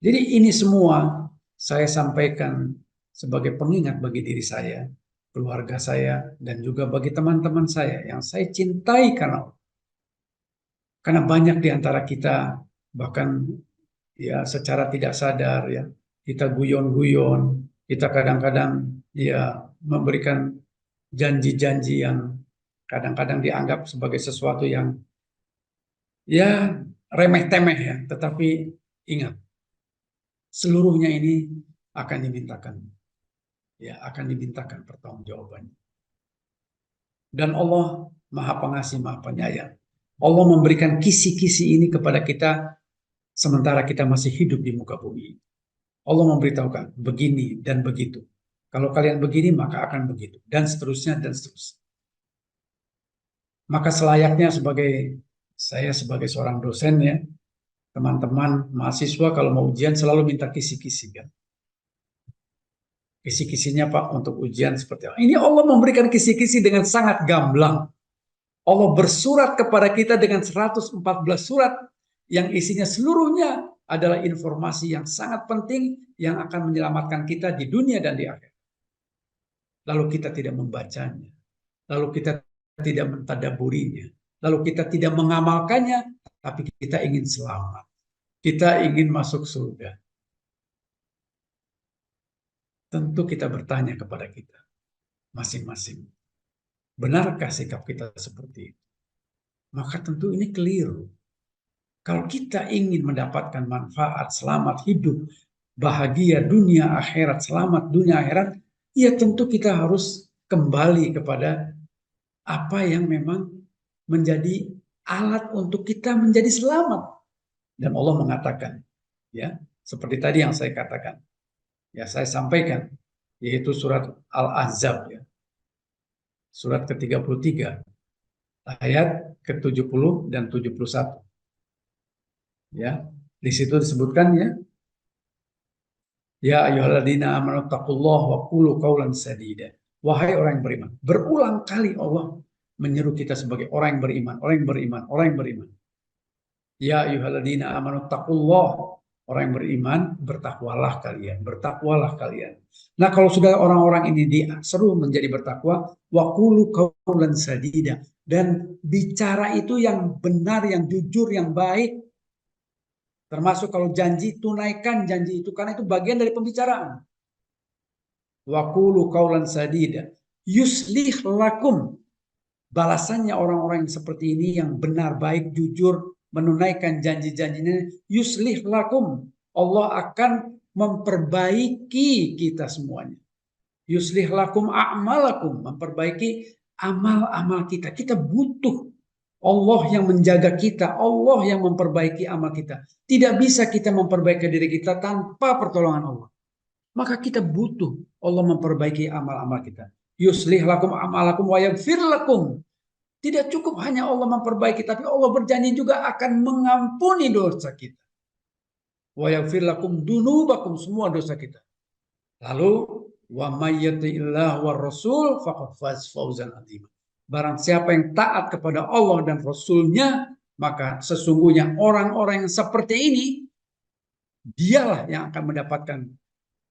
Jadi ini semua saya sampaikan sebagai pengingat bagi diri saya, keluarga saya, dan juga bagi teman-teman saya yang saya cintai karena banyak di antara kita bahkan ya secara tidak sadar ya kita guyon-guyon, kita kadang-kadang ya memberikan janji-janji yang kadang-kadang dianggap sebagai sesuatu yang ya remeh-temeh ya, tetapi ingat seluruhnya ini akan dimintakan pertanggungjawabannya. Dan Allah Maha Pengasih, Maha Penyayang. Allah memberikan kisi-kisi ini kepada kita sementara kita masih hidup di muka bumi. Allah memberitahukan begini dan begitu. Kalau kalian begini maka akan begitu dan seterusnya dan seterusnya. Maka selayaknya saya sebagai seorang dosen ya, teman-teman mahasiswa kalau mau ujian selalu minta kisi-kisi kan. Kisi-kisinya Pak untuk ujian seperti apa. Ini Allah memberikan kisi-kisi dengan sangat gamblang. Allah bersurat kepada kita dengan 114 surat yang isinya seluruhnya adalah informasi yang sangat penting yang akan menyelamatkan kita di dunia dan di akhirat. Lalu kita tidak membacanya, lalu kita tidak mentadaburinya, lalu kita tidak mengamalkannya, tapi kita ingin selamat. Kita ingin masuk surga. Tentu kita bertanya kepada kita masing-masing. Benarkah sikap kita seperti itu? Maka tentu ini keliru. Kalau kita ingin mendapatkan manfaat, selamat hidup, bahagia dunia akhirat, selamat dunia akhirat, ya tentu kita harus kembali kepada apa yang memang menjadi alat untuk kita menjadi selamat. Dan Allah mengatakan, ya seperti tadi yang saya katakan, ya saya sampaikan, yaitu surat Al-Ahzab, ya, surat ke-33, ayat ke-70 dan 71. Ya, di situ disebutkan ya ayyuhalladzina amanu taqullaha wa qulu qawlan sadida. Wahai orang yang beriman, berulang kali Allah menyeru kita sebagai orang yang beriman, orang yang beriman, orang yang beriman. Ya ayyuhalladzina amanu taqullaha, orang yang beriman, bertakwalah kalian, bertakwalah kalian. Nah, kalau sudah orang-orang ini diseru menjadi bertakwa, wa qulu qawlan sadida, dan bicara itu yang benar, yang jujur, yang baik. Termasuk kalau janji, tunaikan janji itu. Karena itu bagian dari pembicaraan. Wa qulu qawlan sadida. Yuslih lakum. Balasannya orang-orang yang seperti ini, yang benar, baik, jujur, menunaikan janji-janjinya. Yuslih lakum. Allah akan memperbaiki kita semuanya. Yuslih lakum a'malakum. Memperbaiki amal-amal kita. Kita butuh Allah yang menjaga kita, Allah yang memperbaiki amal kita. Tidak bisa kita memperbaiki diri kita tanpa pertolongan Allah. Maka kita butuh Allah memperbaiki amal-amal kita. Yuslih lakum amalakum wa yaghfir lakum. Tidak cukup hanya Allah memperbaiki, tapi Allah berjanji juga akan mengampuni dosa kita. Wa yaghfir lakum dunubakum, semua dosa kita. Lalu wa may yuti'illah war rasul faqad faz fawzan adzima. Barang siapa yang taat kepada Allah dan Rasul-Nya, maka sesungguhnya orang-orang yang seperti ini, dialah yang akan mendapatkan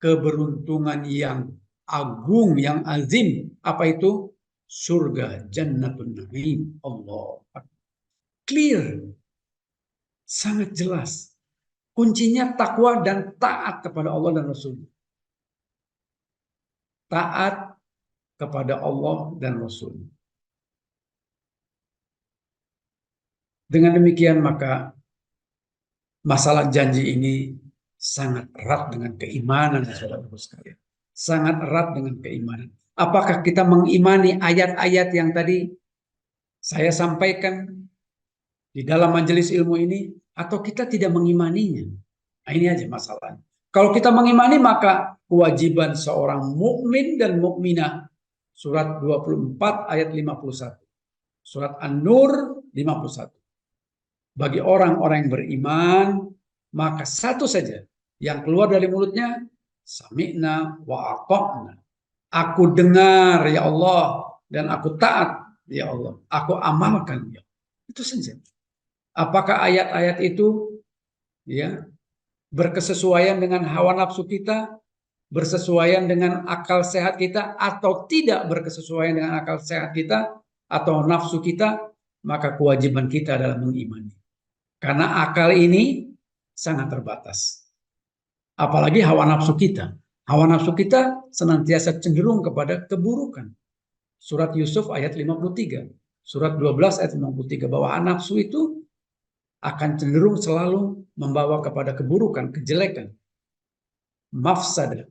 keberuntungan yang agung, yang azim. Apa itu? Surga, Jannatun Na'im. Allah. Clear. Sangat jelas. Kuncinya takwa dan taat kepada Allah dan Rasul. Taat kepada Allah dan Rasul. Dengan demikian maka masalah janji ini sangat erat dengan keimanan, saudara-saudara sekalian. Sangat erat dengan keimanan. Apakah kita mengimani ayat-ayat yang tadi saya sampaikan di dalam majelis ilmu ini, atau kita tidak mengimaninya? Nah, ini aja masalahnya. Kalau kita mengimani, maka kewajiban seorang mukmin dan mukminah, surat 24 ayat 51. Surat An-Nur 51. Bagi orang-orang yang beriman, maka satu saja yang keluar dari mulutnya, Sami'na wa ata'na. Aku dengar ya Allah dan aku taat ya Allah. Aku amalkan ya Allah. Itu saja. Apakah ayat-ayat itu ya berkesesuaian dengan hawa nafsu kita, bersesuaian dengan akal sehat kita, atau tidak berkesesuaian dengan akal sehat kita atau nafsu kita, maka kewajiban kita adalah mengimani. Karena akal ini sangat terbatas. Apalagi hawa nafsu kita. Hawa nafsu kita senantiasa cenderung kepada keburukan. Surat Yusuf ayat 53. Surat 12 ayat 53. Bahwa nafsu itu akan cenderung selalu membawa kepada keburukan, kejelekan, mafsadah,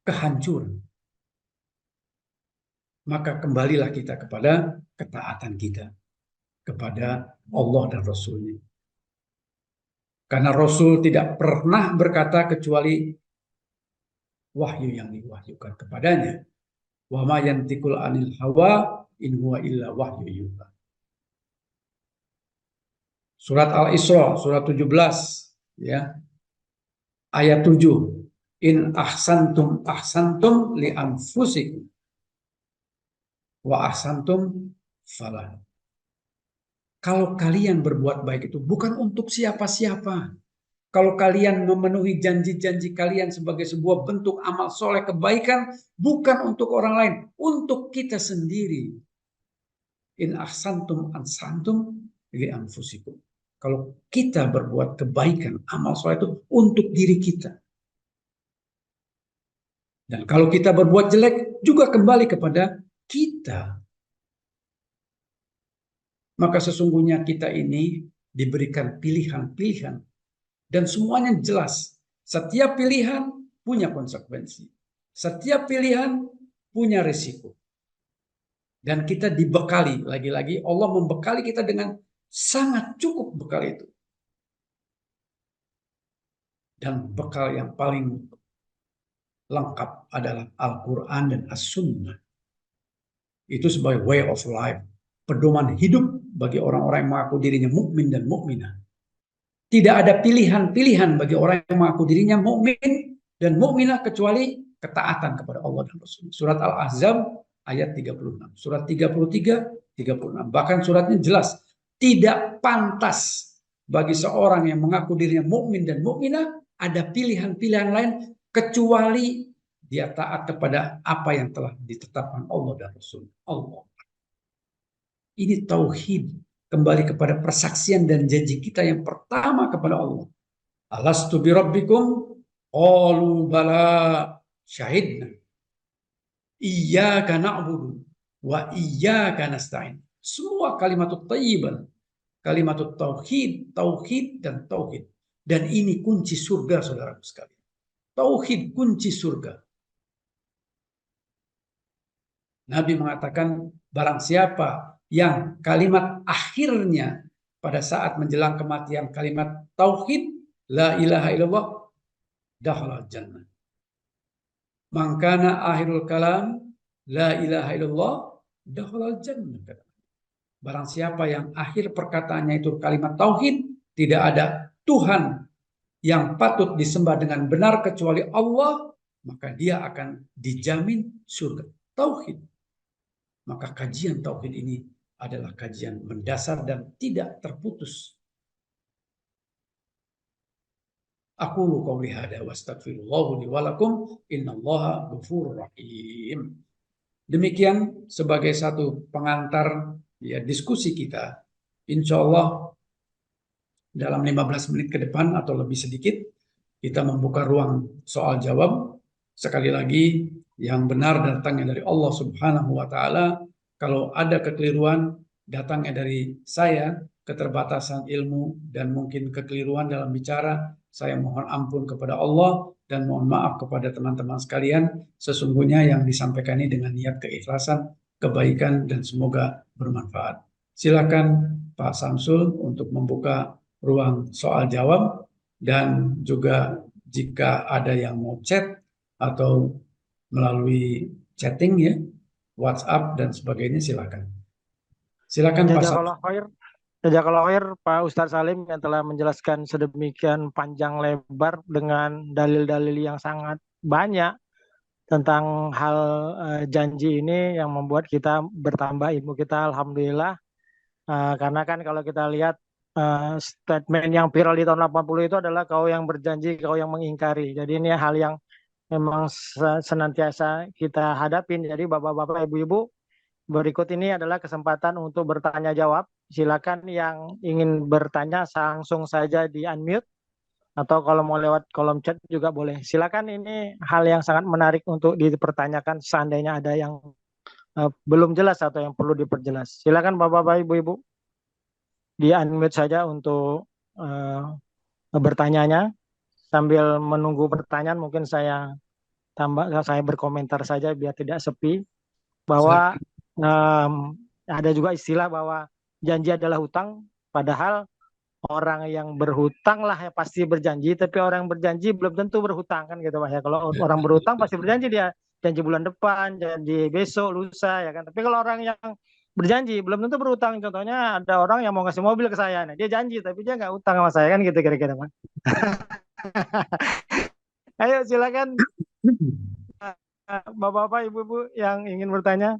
kehancuran. Maka kembalilah kita kepada ketaatan kita kepada Allah dan Rasul-Nya. Karena Rasul tidak pernah berkata kecuali wahyu yang diwahyukan kepadanya. Wa ma yantiqul anil hawa in huwa illa wahyu yuha. Surat Al-Isra, surat 17, ya. Ayat 7. In ahsantum ahsantum li anfusikum wa ahsantum falah. Kalau kalian berbuat baik itu bukan untuk siapa-siapa. Kalau kalian memenuhi janji-janji kalian sebagai sebuah bentuk amal soleh kebaikan, bukan untuk orang lain, untuk kita sendiri. In ahsantum ahsantum li anfusikum. Kalau kita berbuat kebaikan, amal soleh itu untuk diri kita. Dan kalau kita berbuat jelek, juga kembali kepada kita. Maka sesungguhnya kita ini diberikan pilihan-pilihan. Dan semuanya jelas. Setiap pilihan punya konsekuensi. Setiap pilihan punya risiko. Dan kita dibekali, lagi-lagi Allah membekali kita dengan sangat cukup bekal itu. Dan bekal yang paling lengkap adalah Al-Quran dan As-Sunnah. Itu sebagai way of life, pedoman hidup bagi orang-orang yang mengaku dirinya mukmin dan mukminah. Tidak ada pilihan-pilihan bagi orang yang mengaku dirinya mukmin dan mukminah kecuali ketaatan kepada Allah dan Rasul. Surat Al-Ahzab ayat 36, surat 33, 36. Bahkan suratnya jelas, tidak pantas bagi seorang yang mengaku dirinya mukmin dan mukminah ada pilihan-pilihan lain kecuali dia taat kepada apa yang telah ditetapkan Allah dan Rasul. Allah. Ini tauhid, kembali kepada persaksian dan janji kita yang pertama kepada Allah. Alastu bi rabbikum? Qalu bala syahidna. Iyyaka na'budu wa iyyaka nasta'in. Semua kalimatut thayyibah, kalimatut tauhid, tauhid dan tauhid. Dan ini kunci surga, saudaraku sekalian. Tauhid kunci surga. Nabi mengatakan barang siapa yang kalimat akhirnya pada saat menjelang kematian kalimat tauhid la ilaha illallah dakhala jannah. Mangkana akhirul kalam la ilaha illallah dakhala jannah. Barang siapa yang akhir perkataannya itu kalimat tauhid, tidak ada Tuhan yang patut disembah dengan benar kecuali Allah, maka dia akan dijamin surga. Tauhid. Maka kajian tauhid ini adalah kajian mendasar dan tidak terputus. Aqulu qouli hadza wa astaghfirullah li wa lakum innallaha ghafurur rahim. Demikian sebagai satu pengantar ya diskusi kita. Insya Allah dalam 15 menit ke depan atau lebih sedikit kita membuka ruang soal jawab. Sekali lagi yang benar datangnya dari Allah Subhanahu wa taala. Kalau ada kekeliruan datangnya dari saya, keterbatasan ilmu dan mungkin kekeliruan dalam bicara, saya mohon ampun kepada Allah dan mohon maaf kepada teman-teman sekalian. Sesungguhnya yang disampaikan ini dengan niat keikhlasan, kebaikan dan semoga bermanfaat. Silakan Pak Samsul untuk membuka ruang soal jawab dan juga jika ada yang mau chat atau melalui chatting ya, WhatsApp dan sebagainya silakan. Silakan Pak Samsul. Jazakallah khair. Jazakallahu khair Pak Ustadz Salim yang telah menjelaskan sedemikian panjang lebar dengan dalil-dalil yang sangat banyak tentang hal janji ini yang membuat kita bertambah ilmu kita. Alhamdulillah. Karena kan kalau kita lihat statement yang viral di tahun 80 itu adalah kau yang berjanji, kau yang mengingkari. Jadi ini hal yang memang senantiasa kita hadapin. Jadi bapak-bapak, ibu-ibu, berikut ini adalah kesempatan untuk bertanya jawab. Silakan yang ingin bertanya langsung saja di unmute atau kalau mau lewat kolom chat juga boleh. Silakan, ini hal yang sangat menarik untuk dipertanyakan seandainya ada yang belum jelas atau yang perlu diperjelas. Silakan bapak-bapak, ibu-ibu, di unmute saja untuk bertanyanya. Sambil menunggu pertanyaan mungkin saya berkomentar saja biar tidak sepi bahwa ada juga istilah bahwa janji adalah hutang, padahal orang yang berhutang lah ya pasti berjanji, tapi orang yang berjanji belum tentu berhutang kan gitu Pak ya. Kalau orang berhutang pasti berjanji, dia janji bulan depan, janji besok, lusa ya kan. Tapi kalau orang yang berjanji belum tentu berhutang. Contohnya ada orang yang mau ngasih mobil ke saya, nah dia janji tapi dia nggak utang sama saya kan gitu kira-kira Pak. Ayo silakan bapak-bapak, ibu-ibu yang ingin bertanya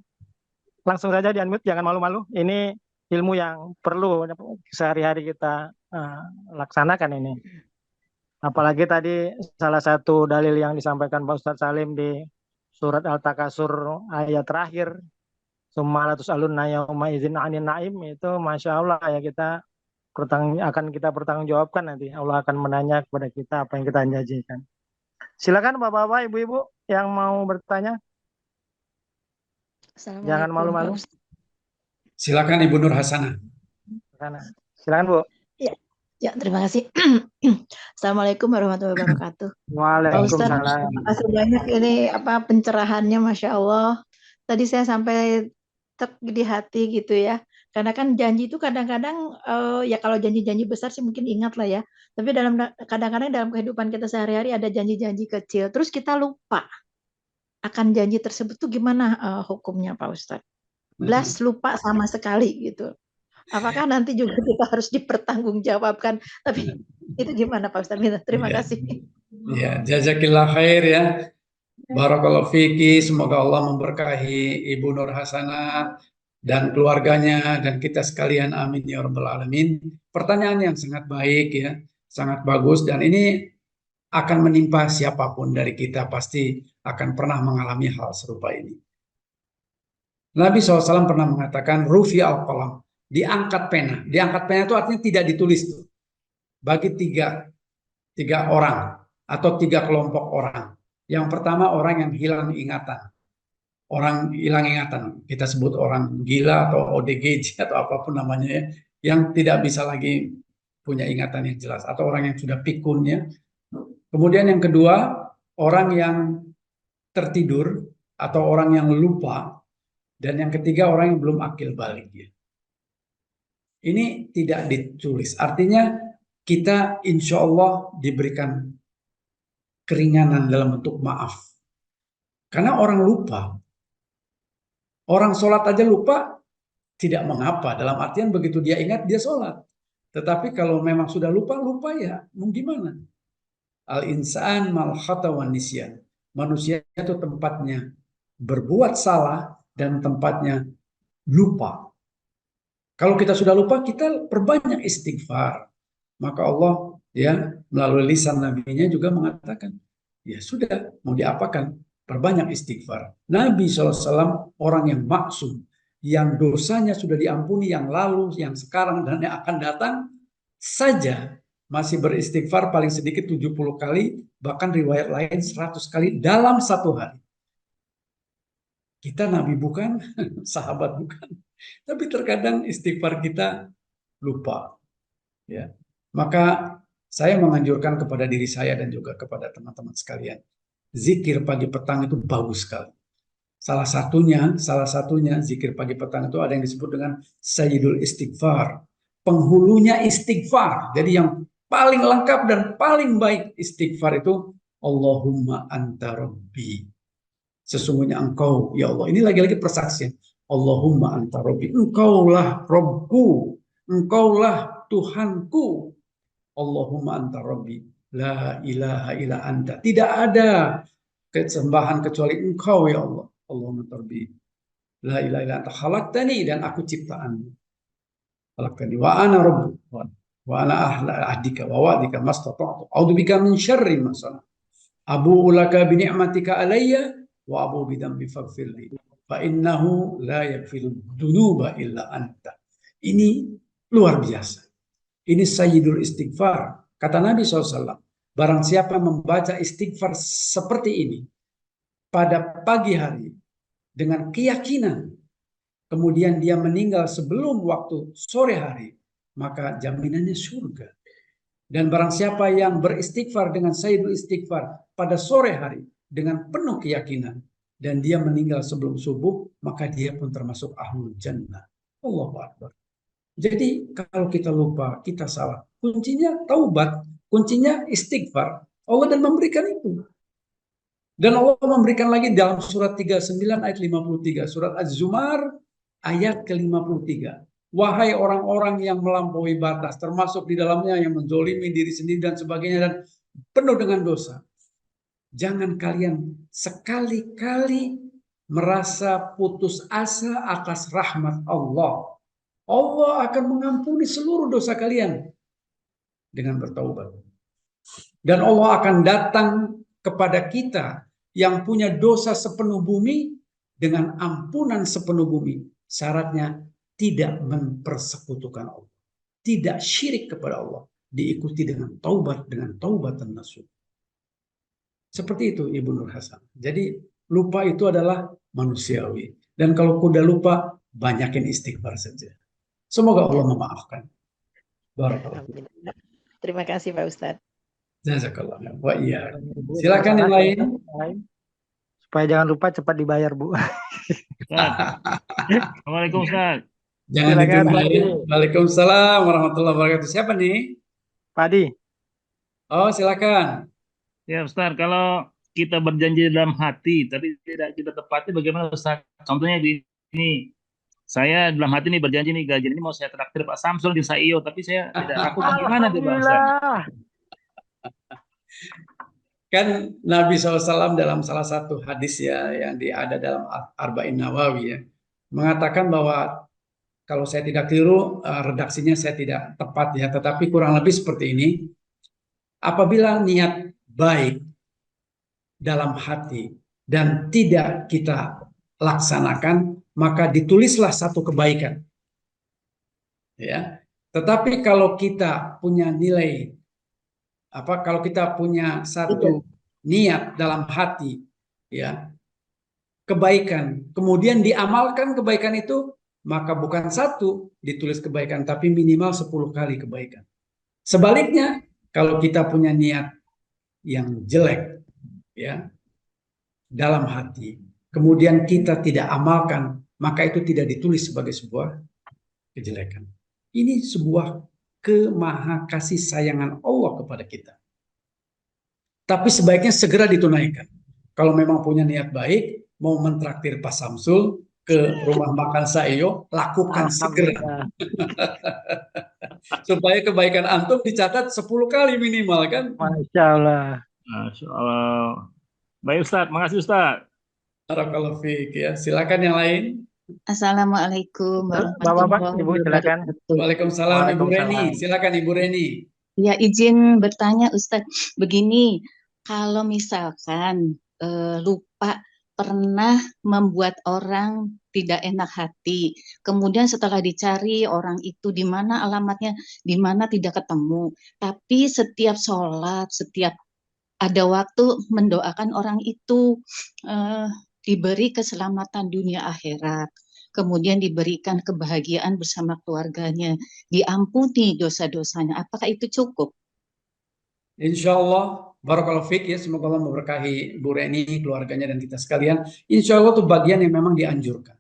langsung saja di unmute, jangan malu-malu. Ini ilmu yang perlu sehari-hari kita laksanakan ini. Apalagi tadi salah satu dalil yang disampaikan Pak Ustadz Salim di surat Al-Takasur ayat terakhir, Summa latus'alunna yauma idzin 'anil na'im, itu Masya Allah ya, kita akan kita pertanggungjawabkan nanti. Allah akan menanya kepada kita apa yang kita janjikan. Silakan bapak-bapak, ibu-ibu yang mau bertanya. Jangan Assalamualaikum Pak malu-malu. Ustadz. Silakan Ibu Nur Hasanah. Silakan Bu. Ya, terima kasih. Assalamualaikum warahmatullahi wabarakatuh. Pak Ustadz, Waalaikumsalam. terima kasih banyak ini pencerahannya, Masya Allah. Tadi saya sampai di hati gitu ya. Karena kan janji itu kadang-kadang ya kalau janji-janji besar sih mungkin ingat lah ya. Tapi kadang-kadang dalam kehidupan kita sehari-hari ada janji-janji kecil. Terus kita lupa akan janji tersebut tuh gimana hukumnya Pak Ustadz? Belas lupa sama sekali gitu. Apakah nanti juga kita harus dipertanggungjawabkan? Tapi itu gimana Pak Ustadz? Terima kasih. Ya, jazakillah khair ya. Barakallahu fiki, semoga Allah memberkahi Ibu Nur Hasanah dan keluarganya dan kita sekalian, amin ya rabbal alamin. Pertanyaan yang sangat baik ya, sangat bagus, dan ini akan menimpa siapapun dari kita, pasti akan pernah mengalami hal serupa ini. Nabi SAW pernah mengatakan rufi al-qalam, diangkat pena. Diangkat pena itu artinya tidak ditulis tuh. Bagi tiga orang atau tiga kelompok orang. Yang pertama orang yang hilang ingatan. Orang hilang ingatan, kita sebut orang gila atau ODGJ atau apapun namanya ya, yang tidak bisa lagi punya ingatan yang jelas, atau orang yang sudah pikun ya. Kemudian yang kedua, orang yang tertidur atau orang yang lupa, dan yang ketiga orang yang belum akil balik ya. Ini tidak ditulis, artinya kita insya Allah diberikan keringanan dalam bentuk maaf. Karena orang lupa, orang sholat aja lupa, tidak mengapa. Dalam artian begitu dia ingat, dia sholat. Tetapi kalau memang sudah lupa ya, mau gimana? Al-insan mal khata wan nisyan. Manusia itu tempatnya berbuat salah dan tempatnya lupa. Kalau kita sudah lupa, kita perbanyak istighfar. Maka Allah ya melalui lisan nabinya juga mengatakan, ya sudah, mau diapakan? Perbanyak istighfar. Nabi SAW orang yang maksum, yang dosanya sudah diampuni, yang lalu, yang sekarang, dan yang akan datang saja masih beristighfar paling sedikit 70 kali, bahkan riwayat lain 100 kali dalam satu hari. Kita Nabi bukan, sahabat bukan, tapi terkadang istighfar kita lupa. Ya. Maka saya menganjurkan kepada diri saya dan juga kepada teman-teman sekalian, zikir pagi petang itu bagus sekali. Salah satunya zikir pagi petang itu ada yang disebut dengan Sayyidul Istighfar, penghulunya istighfar. Jadi yang paling lengkap dan paling baik istighfar itu Allahumma anta rabbi. Sesungguhnya engkau ya Allah. Ini lagi-lagi persaksian. Allahumma anta rabbi. Engkaulah Rabbku. engkaulah Tuhanku. Allahumma anta rabbi, la ilaha illa anta. Tidak ada kesembahan kecuali engkau ya Allah. Allahumma anta rabbi, la ilaha illa anta khalaqtani, dan aku ciptaanmu. Khalaqtani wa ana rabbuka wa ana ahdika wa wa'dika mastata'tu a'udzubika min syarri ma sana'tu. Abu'u laka bi ni'matika alayya wa abu bi dhanbi faghfirli fa innahu la yaghfiru dzunuba illa anta. Ini luar biasa. Ini sayyidul istighfar. Kata Nabi SAW, barang siapa membaca istighfar seperti ini pada pagi hari dengan keyakinan, kemudian dia meninggal sebelum waktu sore hari, maka jaminannya surga. Dan barang siapa yang beristighfar dengan sayyidul istighfar pada sore hari dengan penuh keyakinan, dan dia meninggal sebelum subuh, maka dia pun termasuk ahlul jannah. Allahu Akbar. Jadi kalau kita lupa, kita salah. Kuncinya taubat, kuncinya istighfar. Allah dan memberikan itu. Dan Allah memberikan lagi dalam surat 39 ayat 53. Surat Az-Zumar ayat ke-53. Wahai orang-orang yang melampaui batas, termasuk di dalamnya yang menzolimi diri sendiri dan sebagainya, dan penuh dengan dosa. Jangan kalian sekali-kali merasa putus asa atas rahmat Allah. Allah akan mengampuni seluruh dosa kalian dengan bertaubat. Dan Allah akan datang kepada kita yang punya dosa sepenuh bumi dengan ampunan sepenuh bumi. Syaratnya tidak mempersekutukan Allah, tidak syirik kepada Allah, diikuti dengan taubat, dengan taubatan nasuh. Seperti itu Ibu Nur Hasan. Jadi lupa itu adalah manusiawi. Dan kalau kuda lupa, banyakin istighfar saja. Semoga Allah memaafkan. Barakallahu. Terima kasih Pak Ustadz. Jazakallah. Wa iya. Silakan yang lain. Supaya jangan lupa cepat dibayar, Bu. Assalamualaikum Ustaz. Jangan ditinggalin. Waalaikumsalam warahmatullahi wabarakatuh. Siapa nih? Padi. Oh, silakan. Ya Ustaz, kalau kita berjanji dalam hati tapi tidak kita tepati, bagaimana Ustaz? Contohnya ini, saya dalam hati nih berjanji nih gaji ini mau saya traktir Pak Samsul di Saio, tapi saya tidak lakukan. Gimana tuh Pak Ustaz? Kan Nabi SAW dalam salah satu hadis ya yang ada dalam Arba'in Nawawi ya, mengatakan bahwa kalau saya tidak keliru, redaksinya saya tidak tepat ya, tetapi kurang lebih seperti ini. Apabila niat baik dalam hati dan tidak kita laksanakan, maka ditulislah satu kebaikan. Ya. Tetapi kalau kita punya nilai kalau kita punya satu niat dalam hati, ya, kebaikan, kemudian diamalkan kebaikan itu, maka bukan satu ditulis kebaikan, tapi minimal 10 kali kebaikan. Sebaliknya, kalau kita punya niat yang jelek, ya, dalam hati, kemudian kita tidak amalkan, maka itu tidak ditulis sebagai sebuah kejelekan. Ini sebuah kemahakasih sayangan Allah kepada kita. Tapi sebaiknya segera ditunaikan. Kalau memang punya niat baik, mau mentraktir Pak Samsul ke rumah makan Saio, lakukan segera. Supaya kebaikan antum dicatat 10 kali minimal kan? Masya Allah. Masya Allah. Baik Ustaz, makasih Ustaz. Barakallahu fiik ya. Silakan yang lain. Assalamualaikum Bapak-bapak, Ibu silakan. Waalaikumsalam Ibu Reni. Silakan Ibu Reni. Ya, izin bertanya Ustadz, begini, kalau misalkan lupa pernah membuat orang tidak enak hati, kemudian setelah dicari orang itu di mana alamatnya, di mana tidak ketemu, tapi setiap sholat, setiap ada waktu mendoakan orang itu diberi keselamatan dunia akhirat, kemudian diberikan kebahagiaan bersama keluarganya, diampuni dosa-dosanya. Apakah itu cukup? Insya Allah, barakallahu fiik ya, semoga Allah memberkahi Bu Reni, keluarganya dan kita sekalian. Insya Allah itu bagian yang memang dianjurkan.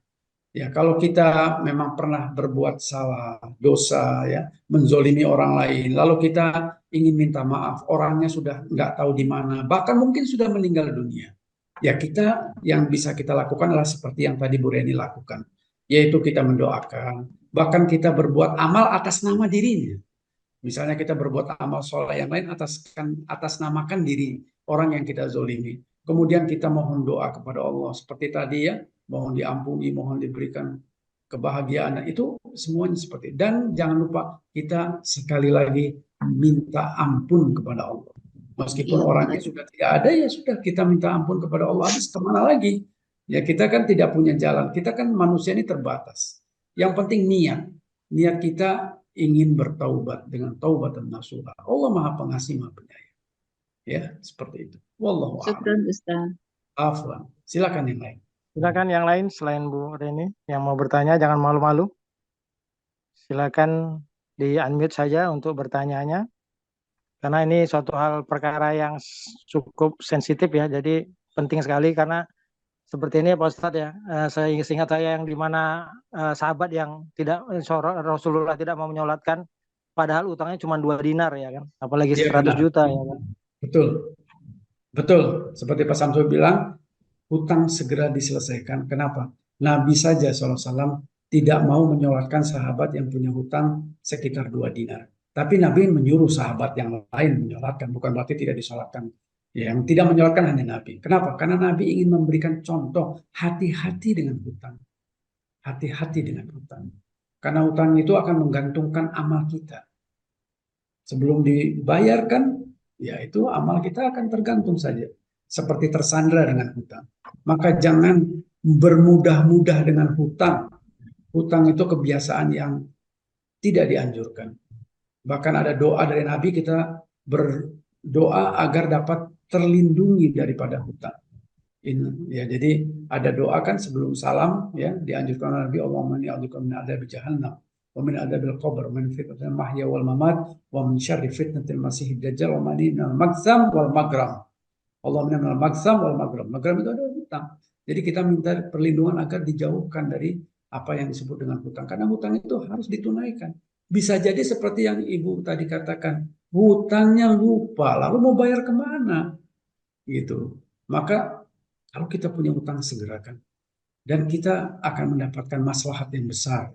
Ya, kalau kita memang pernah berbuat salah, dosa, ya, menzolimi orang lain, lalu kita ingin minta maaf, orangnya sudah nggak tahu di mana, bahkan mungkin sudah meninggal dunia. Ya, kita yang bisa kita lakukan adalah seperti yang tadi Bu Reni lakukan, yaitu kita mendoakan, Bahkan kita berbuat amal atas nama dirinya. Misalnya kita berbuat amal soleh yang lain atas namakan diri orang yang kita zolimi. Kemudian kita mohon doa kepada Allah seperti tadi ya, mohon diampuni, mohon diberikan kebahagiaan. Itu semuanya seperti. Dan jangan lupa kita sekali lagi minta ampun kepada Allah. Meskipun Iya, orangnya Ustaz. sudah tidak ada, ya sudah kita minta ampun kepada Allah. Habis kemana lagi? Ya kita kan tidak punya jalan. Kita kan manusia ini terbatas. Yang penting niat. Niat kita ingin bertaubat dengan taubat dan nasuha. Allah Maha Pengasih, Maha Penyayang. Ya, seperti itu. Wallahu a'lam. Syukran, Ustaz. Afwan. Silakan yang lain. Silakan yang lain selain Bu Reni yang mau bertanya, jangan malu-malu. Silakan di-unmute saja untuk bertanyanya. Karena ini suatu hal perkara yang cukup sensitif ya, jadi penting sekali karena seperti ini Pak Ustadz ya, saya ingat saya yang dimana sahabat yang tidak Rasulullah tidak mau menyolatkan, padahal utangnya cuma 2 dinar ya kan, apalagi Ya, 100 benar. juta ya kan. Betul. Betul. Seperti Pak Samsul bilang, hutang segera diselesaikan. Kenapa? Nabi saja SAW tidak mau menyolatkan sahabat yang punya hutang sekitar 2 dinar. Tapi Nabi menyuruh sahabat yang lain menyolatkan, bukan berarti tidak disolatkan. Yang tidak menyolatkan hanya Nabi. Kenapa? Karena Nabi ingin memberikan contoh hati-hati dengan hutang. Hati-hati dengan hutang. Karena hutang itu akan menggantungkan amal kita. Sebelum dibayarkan, ya itu amal kita akan tergantung saja. Seperti tersandra dengan hutang. Maka jangan bermudah-mudah dengan hutang. Hutang itu kebiasaan yang tidak dianjurkan. Bahkan ada doa dari Nabi, kita berdoa agar dapat terlindungi daripada hutang. Ya, jadi ada doa kan sebelum salam ya, dianjurkan oleh Nabi, Allahumma inni a'udzubika min adzabi jahannam wa min adzabil qabr wa min fitnatil mahya wal mamat wa min syarri fitnatil masiihid dajjal wa min al-maghzam wal maghram. Allahumma min al-maghzam wal maghram. Maghram itu ada hutang. Jadi kita minta perlindungan agar dijauhkan dari apa yang disebut dengan hutang, karena hutang itu harus ditunaikan. Bisa jadi seperti yang Ibu tadi katakan, hutangnya lupa, lalu mau bayar kemana? Gitu. Maka kalau kita punya hutang segerakan, dan kita akan mendapatkan maslahat yang besar,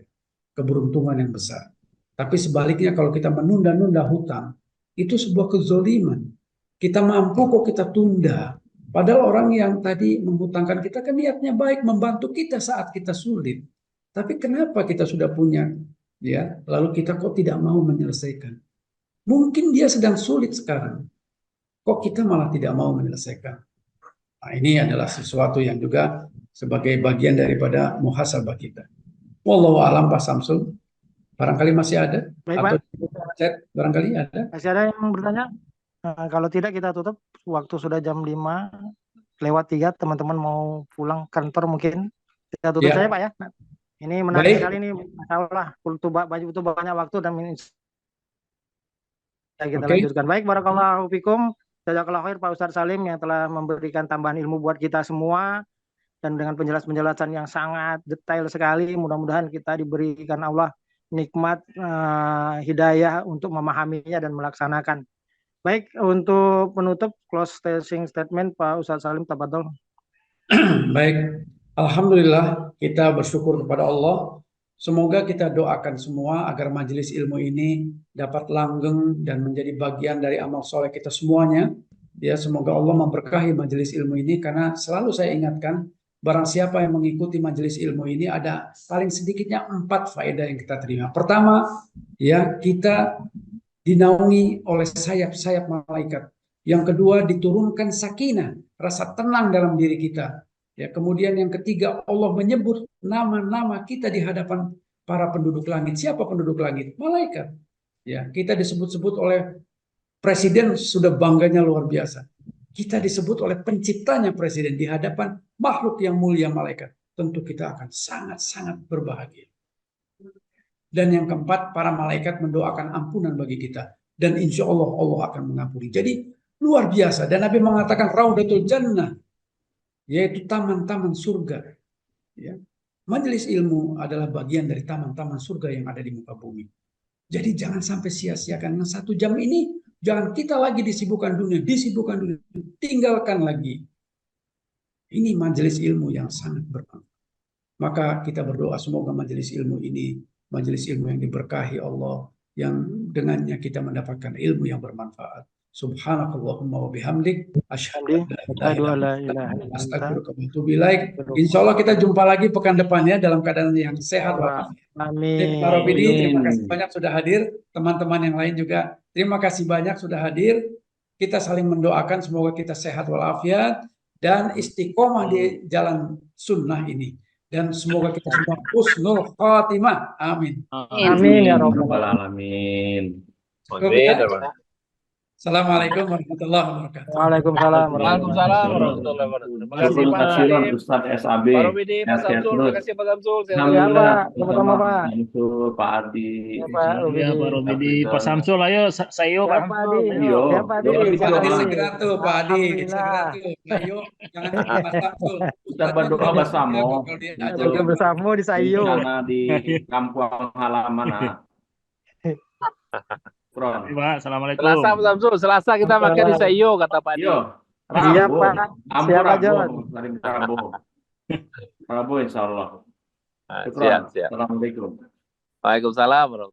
keberuntungan yang besar. Tapi sebaliknya kalau kita menunda-nunda hutang, itu sebuah kezoliman. Kita mampu kok kita tunda. Padahal orang yang tadi menghutangkan kita kan niatnya baik, membantu kita saat kita sulit. Tapi kenapa kita sudah punya, ya, lalu kita kok tidak mau menyelesaikan? Mungkin dia sedang sulit sekarang. Kok kita malah tidak mau menyelesaikan? Nah, ini adalah sesuatu yang juga sebagai bagian daripada muhasabah kita. Wallahu a'lam Pak Samsul. Barangkali masih ada? Baik Atau Pak, chat barangkali ada? masih ada yang bertanya? Kalau tidak kita tutup, waktu sudah jam 5 lewat 3, teman-teman mau pulang kantor mungkin. Kita tutup Ya. saja Pak ya. Ini menarik Baik. sekali nih, masalah butuh banyak waktu dan kita Oke. lanjutkan. Baik, barakallahu fikum. Jazakallahu khair Pak Ustadz Salim yang telah memberikan tambahan ilmu buat kita semua dan dengan penjelasan yang sangat detail sekali. Mudah-mudahan kita diberikan Allah nikmat hidayah untuk memahaminya dan melaksanakan. Baik, untuk penutup closing statement Pak Ustadz Salim, tafadhol. Baik, alhamdulillah kita bersyukur kepada Allah. Semoga kita doakan semua agar majelis ilmu ini dapat langgeng dan menjadi bagian dari amal soleh kita semuanya. Ya, semoga Allah memberkahi majelis ilmu ini, karena selalu saya ingatkan, barang siapa yang mengikuti majelis ilmu ini ada paling sedikitnya 4 faedah yang kita terima. Pertama, ya, kita dinaungi oleh sayap-sayap malaikat. Yang kedua, diturunkan sakinah, rasa tenang dalam diri kita. Ya, kemudian yang ketiga, Allah menyebut nama-nama kita di hadapan para penduduk langit. Siapa penduduk langit? Malaikat. Ya, kita disebut-sebut oleh presiden, sudah bangganya luar biasa. Kita disebut oleh penciptanya presiden di hadapan makhluk yang mulia malaikat. Tentu kita akan sangat-sangat berbahagia. Dan yang keempat, para malaikat mendoakan ampunan bagi kita. Dan insya Allah, Allah akan mengampuni. Jadi luar biasa. Dan Nabi mengatakan Raudatul Jannah, yaitu taman-taman surga. Ya. Majelis ilmu adalah bagian dari taman-taman surga yang ada di muka bumi. Jadi jangan sampai sia-siakan 1 jam ini. Jangan kita lagi disibukkan dunia. Tinggalkan lagi. Ini majelis ilmu yang sangat bermanfaat. Maka kita berdoa semoga majelis ilmu ini majelis ilmu yang diberkahi Allah, yang dengannya kita mendapatkan ilmu yang bermanfaat. Subhanakallahumma wa bihamdik asyhadu an la ilaha Asyhadu illa an la anta ilaha illa anta astaghfiruka wa atubu ilaik. Insya Allah kita jumpa lagi pekan depannya dalam keadaan yang sehat walafiat. Pak Robidi, terima kasih banyak sudah hadir. Teman-teman yang lain juga terima kasih banyak sudah hadir. Kita saling mendoakan semoga kita sehat walafiat dan istiqomah di jalan sunnah ini. Dan semoga kita semua husnul khatimah. Amin. Amin ya rabbal alamin. Assalamualaikum warahmatullahi wabarakatuh. Waalaikumsalam Waalaikumsalam warahmatullahi wabarakatuh. Terima kasih Pak Halim, Ustadz SAB. Pak Robidi, Pak Samsul. Terima kasih Pak Samsul. Alhamdulillah. Sama-sama, Pak. Samsul, Pak Ardi. Ya, Pak Robidi. Ya, Pak Robidi, Pak Samsul, ayo sayo Ya, Pak Pak Adi. Ayo. Ya, Pak Adi. Pak Adi Sama. segera tuh, Pak Adi Alhamdulillah. segera tuh. Ayo, jangan sampai Mas Samsul. Kita berdoa bersama. Kalau dia ajak Berdoa bersama di Sayo. Karena di kampung halaman. Bro. Pak, assalamualaikum. Selasa Pak Samsul, Selasa kita makan di Sayo kata Pak Adi. Yo. Siap, Pak. Siap aja, Pak. Rabu insya Allah. Siap, siap. Assalamualaikum. Waalaikumsalam.